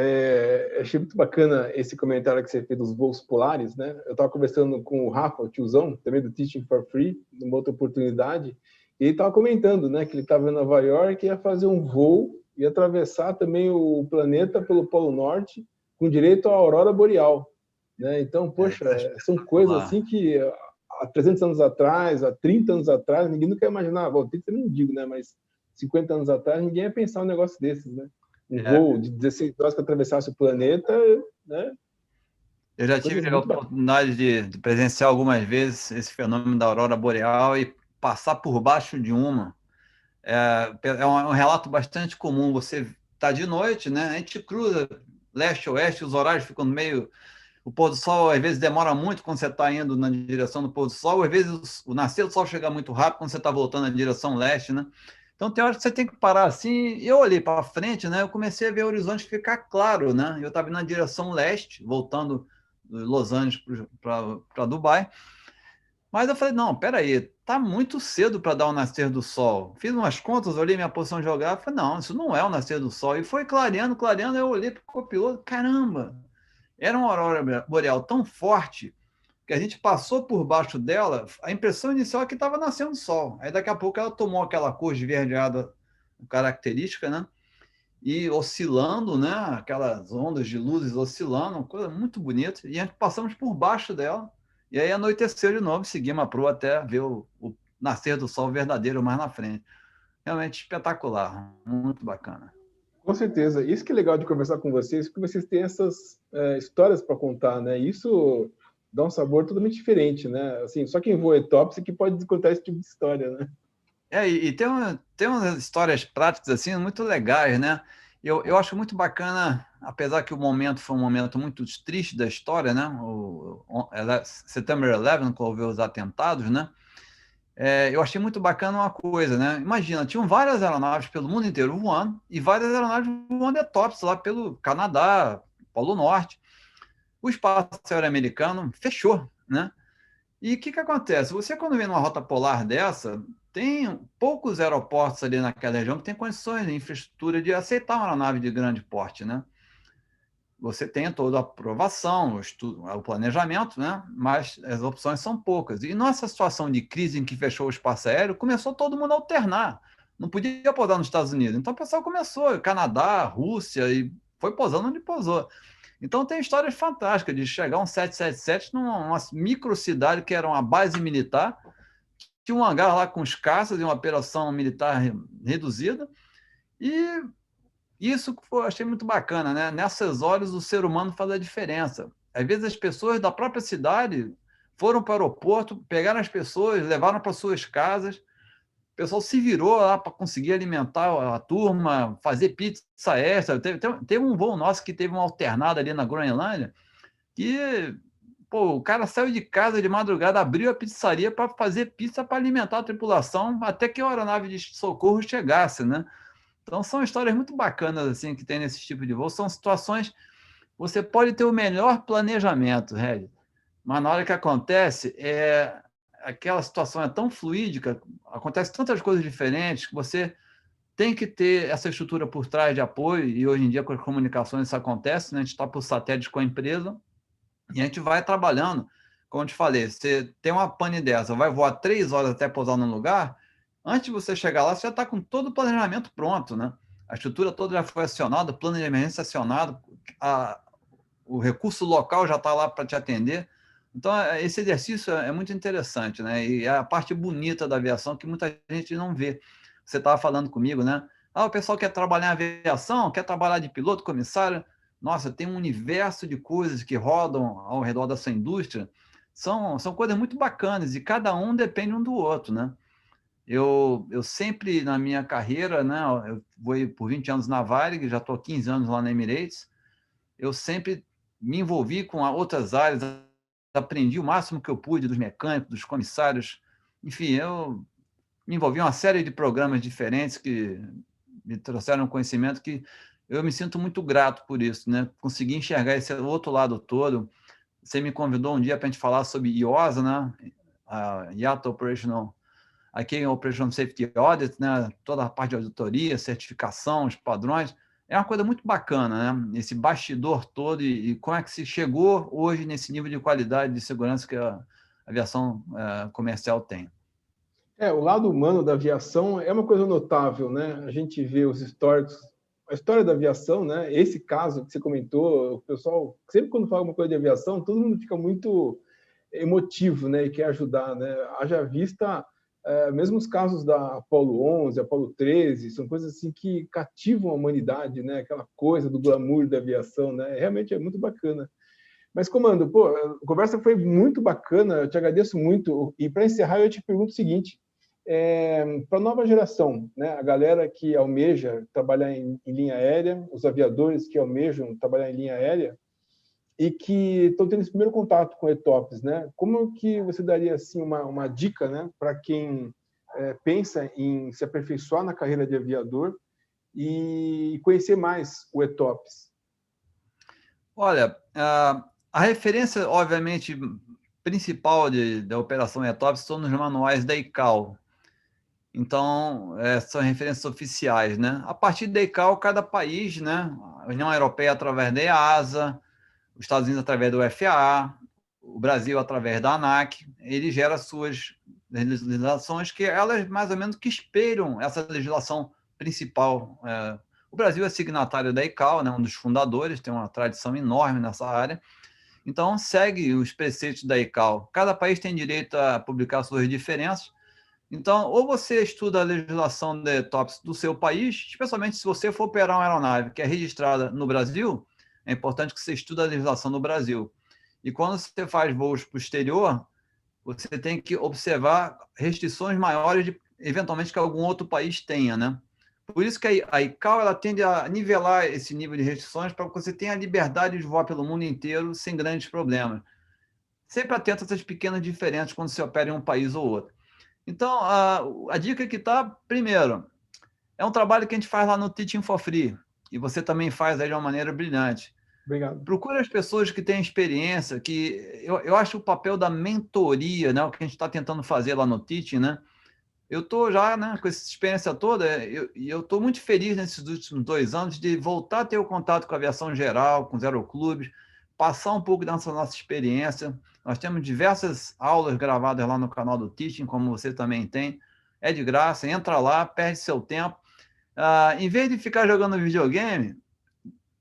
Achei muito bacana esse comentário que você fez dos voos polares, né? Eu estava conversando com o Rafa, o tiozão, também do Teaching for Free, numa outra oportunidade, e ele estava comentando, né, que ele estava em Nova York e ia fazer um voo e atravessar também o planeta pelo Polo Norte, com direito à aurora boreal, né? Então, poxa, são coisas assim que há 300 anos atrás, há 30 anos atrás, ninguém nunca imaginava, bom, 30 eu não digo, né, mas 50 anos atrás, ninguém ia pensar um negócio desses, né? Um voo de 16 horas que atravessasse o planeta, né? Eu já tive a oportunidade de presenciar algumas vezes esse fenômeno da aurora boreal e passar por baixo de uma. É um relato bastante comum. Você está de noite, né? A gente cruza leste-oeste, os horários ficam meio... O pôr do sol, às vezes, demora muito quando você está indo na direção do pôr do sol, às vezes o nascer do sol chega muito rápido quando você está voltando na direção leste, né? Então, tem horas que você tem que parar assim. Eu olhei para frente, né? Eu comecei a ver o horizonte ficar claro, né? Eu estava indo na direção leste, voltando de Los Angeles para Dubai. Mas eu falei, não, peraí, tá muito cedo para dar o nascer do sol. Fiz umas contas, olhei minha posição geográfica, falei, não, isso não é o nascer do sol. E foi clareando, clareando, eu olhei para o copiloto, caramba, era uma aurora boreal tão forte que a gente passou por baixo dela, a impressão inicial é que estava nascendo o sol. Aí daqui a pouco ela tomou aquela cor esverdeada característica, né? E oscilando, né? Aquelas ondas de luzes oscilando, uma coisa muito bonita. E a gente passamos por baixo dela. E aí anoiteceu de novo, seguimos a proa até ver o nascer do sol verdadeiro mais na frente. Realmente espetacular, muito bacana. Com certeza. Isso que é legal de conversar com vocês, porque vocês têm essas histórias para contar, né? Isso dá um sabor totalmente diferente, né? Assim, só quem voa etops é que pode contar esse tipo de história, né? E tem umas histórias práticas assim muito legais, né? Eu acho muito bacana, apesar que o momento foi um momento muito triste da história, né? September 11, quando houve os atentados, né? Eu achei muito bacana uma coisa, né? Imagina, tinham várias aeronaves pelo mundo inteiro voando e várias aeronaves voando ETOPS lá pelo Canadá, Polo Norte. O espaço aéreo americano fechou, né? E o que acontece? Você, quando vem numa rota polar dessa, tem poucos aeroportos ali naquela região que tem condições de infraestrutura de aceitar uma aeronave de grande porte, né? Você tem toda a aprovação, o planejamento, né? Mas as opções são poucas. E nessa situação de crise em que fechou o espaço aéreo, começou todo mundo a alternar. Não podia pousar nos Estados Unidos. Então o pessoal começou, Canadá, Rússia, e foi pousando onde pousou. Então tem histórias fantásticas de chegar um 777 numa microcidade que era uma base militar, tinha um hangar lá com os caças e uma operação militar reduzida, e isso eu achei muito bacana, né? Nessas horas o ser humano faz a diferença. Às vezes as pessoas da própria cidade foram para o aeroporto, pegaram as pessoas, levaram para suas casas, o pessoal se virou lá para conseguir alimentar a turma, fazer pizza extra. Teve um voo nosso que teve uma alternada ali na Groenlândia, que pô, o cara saiu de casa de madrugada, abriu a pizzaria para fazer pizza para alimentar a tripulação até que a aeronave de socorro chegasse, né? Então são histórias muito bacanas assim que tem nesse tipo de voo. São situações você pode ter o melhor planejamento, Regis, mas na hora que acontece, aquela situação é tão fluídica, acontece tantas coisas diferentes que você tem que ter essa estrutura por trás de apoio, e hoje em dia com as comunicações isso acontece, né? A gente está por satélite com a empresa e a gente vai trabalhando. Como eu te falei, você tem uma pane dessa, vai voar 3 horas até pousar num lugar, antes de você chegar lá, você já está com todo o planejamento pronto, né? A estrutura toda já foi acionada, o plano de emergência acionado, o recurso local já está lá para te atender. Então, esse exercício é muito interessante, né? E é a parte bonita da aviação que muita gente não vê. Você estava falando comigo, né? O pessoal quer trabalhar em aviação, quer trabalhar de piloto, comissário. Nossa, tem um universo de coisas que rodam ao redor dessa indústria. São coisas muito bacanas e cada um depende um do outro, né? Eu sempre, na minha carreira, né? Eu vou por 20 anos na Varig, já estou há 15 anos lá na Emirates, eu sempre me envolvi com outras áreas, aprendi o máximo que eu pude dos mecânicos, dos comissários. Enfim, eu me envolvi em uma série de programas diferentes que me trouxeram um conhecimento que eu me sinto muito grato por isso, né? Consegui enxergar esse outro lado todo. Você me convidou um dia para a gente falar sobre IOSA, né? A IATA Operational, aqui Operation Safety Audit, né? Toda a parte de auditoria, certificação, os padrões. É uma coisa muito bacana, né? Esse bastidor todo e como é que se chegou hoje nesse nível de qualidade de segurança que a aviação comercial tem. O lado humano da aviação é uma coisa notável, né? A gente vê os históricos, a história da aviação, né? Esse caso que você comentou, o pessoal, sempre quando fala uma coisa de aviação, todo mundo fica muito emotivo, né? E quer ajudar, né? Haja vista, mesmo os casos da Apollo 11, Apollo 13, são coisas assim que cativam a humanidade, né? Aquela coisa do glamour da aviação, né? Realmente é muito bacana. Mas, comando, pô, a conversa foi muito bacana, eu te agradeço muito. E para encerrar, eu te pergunto o seguinte: para a nova geração, né, a galera que almeja trabalhar em linha aérea, os aviadores que almejam trabalhar em linha aérea e que estão tendo esse primeiro contato com ETOPS, né? Como que você daria assim uma dica, né, para quem pensa em se aperfeiçoar na carreira de aviador e conhecer mais o ETOPS? Olha, a referência, obviamente, principal da Operação ETOPS são nos manuais da ICAO. Então, são referências oficiais, né? A partir da ICAO, cada país, né? A União Europeia através da EASA, os Estados Unidos através do FAA, o Brasil, através da ANAC, ele gera suas legislações que elas mais ou menos que espelham essa legislação principal. O Brasil é signatário da ICAO, né, um dos fundadores, tem uma tradição enorme nessa área, então segue os preceitos da ICAO. Cada país tem direito a publicar suas diferenças, então ou você estuda a legislação de ETOPS do seu país, especialmente se você for operar uma aeronave que é registrada no Brasil, é importante que você estude a legislação do Brasil. E quando você faz voos para o exterior, você tem que observar restrições maiores, eventualmente, que algum outro país tenha, né? Por isso que a ICAO ela tende a nivelar esse nível de restrições para que você tenha a liberdade de voar pelo mundo inteiro sem grandes problemas. Sempre atento a essas pequenas diferenças quando você opera em um país ou outro. Então, a dica que está, primeiro, é um trabalho que a gente faz lá no Teaching for Free, e você também faz aí de uma maneira brilhante. Obrigado. Procure as pessoas que têm experiência, que eu acho o papel da mentoria, né, o que a gente está tentando fazer lá no Teaching, né? Eu estou já, né, com essa experiência toda, e eu estou muito feliz nesses últimos 2 anos de voltar a ter o contato com a aviação geral, com os aeroclubes, passar um pouco dessa nossa experiência. Nós temos diversas aulas gravadas lá no canal do Teaching, como você também tem. É de graça, entra lá, perde seu tempo. Em vez de ficar jogando videogame,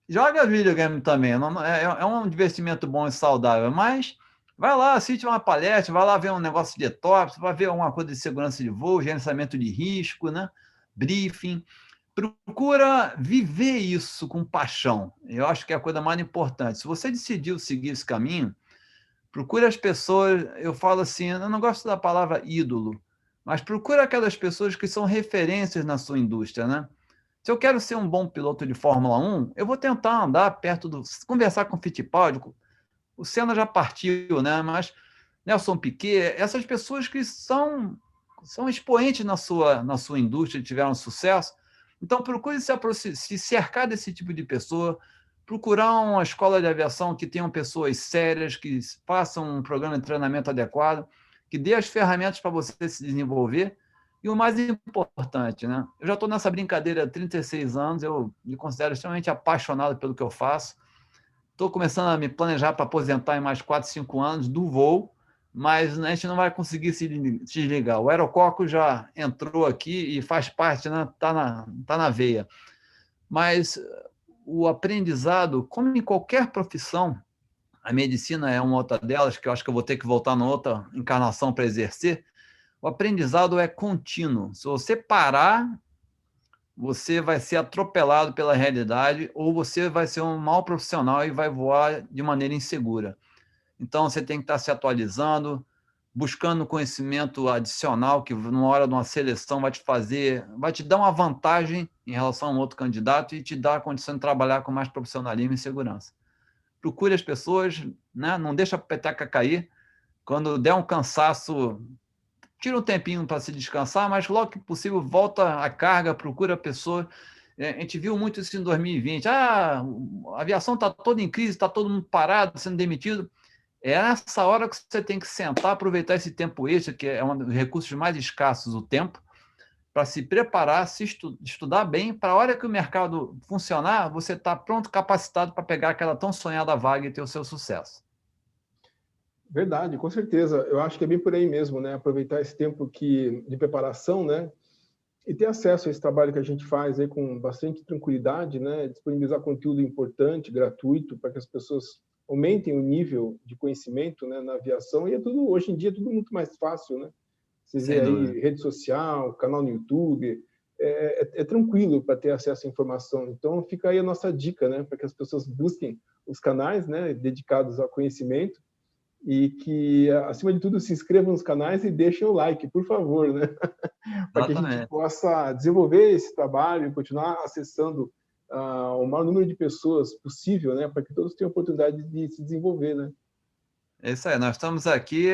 joga videogame também. É um divertimento bom e saudável, mas vai lá, assiste uma palestra, vai lá ver um negócio de ETOPS, vai ver alguma coisa de segurança de voo, gerenciamento de risco, né? Briefing. Procura viver isso com paixão. Eu acho que é a coisa mais importante. Se você decidiu seguir esse caminho, procure as pessoas. Eu falo assim, eu não gosto da palavra ídolo, mas procura aquelas pessoas que são referências na sua indústria, né? Se eu quero ser um bom piloto de Fórmula 1, eu vou tentar andar perto conversar com o Fittipaldi. O Senna já partiu, né? Mas Nelson Piquet, essas pessoas que são expoentes na sua indústria e tiveram sucesso. Então, procure se cercar desse tipo de pessoa, procurar uma escola de aviação que tenham pessoas sérias, que façam um programa de treinamento adequado, que dê as ferramentas para você se desenvolver. E o mais importante, né? Eu já estou nessa brincadeira há 36 anos, eu me considero extremamente apaixonado pelo que eu faço. Estou começando a me planejar para aposentar em mais 4, 5 anos do voo, mas a gente não vai conseguir se desligar. O aerococo já entrou aqui e faz parte, né? Tá na veia. Mas o aprendizado, como em qualquer profissão, a medicina é uma outra delas, que eu acho que eu vou ter que voltar numa outra encarnação para exercer, o aprendizado é contínuo. Se você parar, você vai ser atropelado pela realidade ou você vai ser um mau profissional e vai voar de maneira insegura. Então, você tem que estar se atualizando, buscando conhecimento adicional que, numa hora de uma seleção, vai te dar uma vantagem em relação a um outro candidato e te dar a condição de trabalhar com mais profissionalismo e segurança. Procure as pessoas, né? Não deixa a peteca cair. Quando der um cansaço, tira um tempinho para se descansar, mas logo que possível volta à carga, procura a pessoa. A gente viu muito isso em 2020. A aviação está toda em crise, está todo mundo parado, sendo demitido. É nessa hora que você tem que sentar, aproveitar esse tempo extra, que é um dos recursos mais escassos, o tempo, para se preparar, estudar bem, para a hora que o mercado funcionar, você está pronto, capacitado para pegar aquela tão sonhada vaga e ter o seu sucesso. Verdade, com certeza. Eu acho que é bem por aí mesmo, né? Aproveitar esse tempo de preparação, né? E ter acesso a esse trabalho que a gente faz aí com bastante tranquilidade, né? Disponibilizar conteúdo importante, gratuito, para que as pessoas aumentem o nível de conhecimento, né, na aviação. E hoje em dia é tudo muito mais fácil, né? Você vê aí rede social, canal no YouTube, é tranquilo para ter acesso à informação. Então fica aí a nossa dica, né, para que as pessoas busquem os canais, né, dedicados ao conhecimento, e que, acima de tudo, se inscrevam nos canais e deixem o like, por favor, né? Para que a gente possa desenvolver esse trabalho e continuar acessando o maior número de pessoas possível, né? Para que todos tenham oportunidade de se desenvolver, né? É isso aí, nós estamos aqui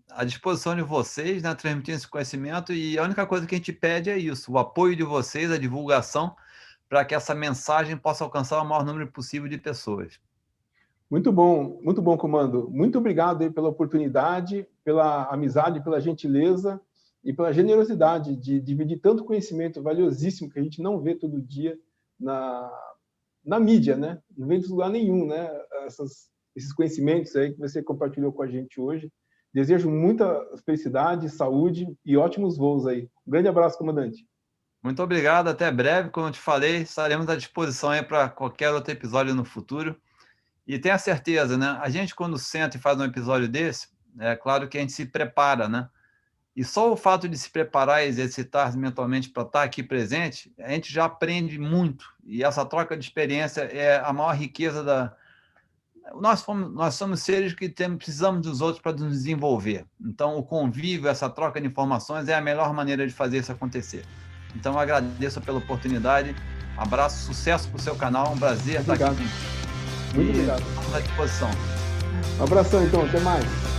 à disposição de vocês, né, transmitindo esse conhecimento, e a única coisa que a gente pede é isso, o apoio de vocês, a divulgação, para que essa mensagem possa alcançar o maior número possível de pessoas. Muito bom, comando. Muito obrigado aí pela oportunidade, pela amizade, pela gentileza e pela generosidade de dividir tanto conhecimento valiosíssimo que a gente não vê todo dia na mídia, né? Não vem de lugar nenhum, né? esses conhecimentos aí que você compartilhou com a gente hoje. Desejo muita felicidade, saúde e ótimos voos aí. Um grande abraço, comandante. Muito obrigado, até breve. Como eu te falei, estaremos à disposição aí para qualquer outro episódio no futuro. E tenha certeza, né? A gente, quando senta e faz um episódio desse, é claro que a gente se prepara, né? E só o fato de se preparar e exercitar mentalmente para estar aqui presente, a gente já aprende muito. E essa troca de experiência é a maior riqueza da... Nós somos seres que precisamos dos outros para nos desenvolver. Então, o convívio, essa troca de informações é a melhor maneira de fazer isso acontecer. Então, eu agradeço pela oportunidade. Abraço, sucesso para o seu canal. Um prazer estar aqui. Muito obrigado. Estamos à disposição. Um abração, então. Até mais.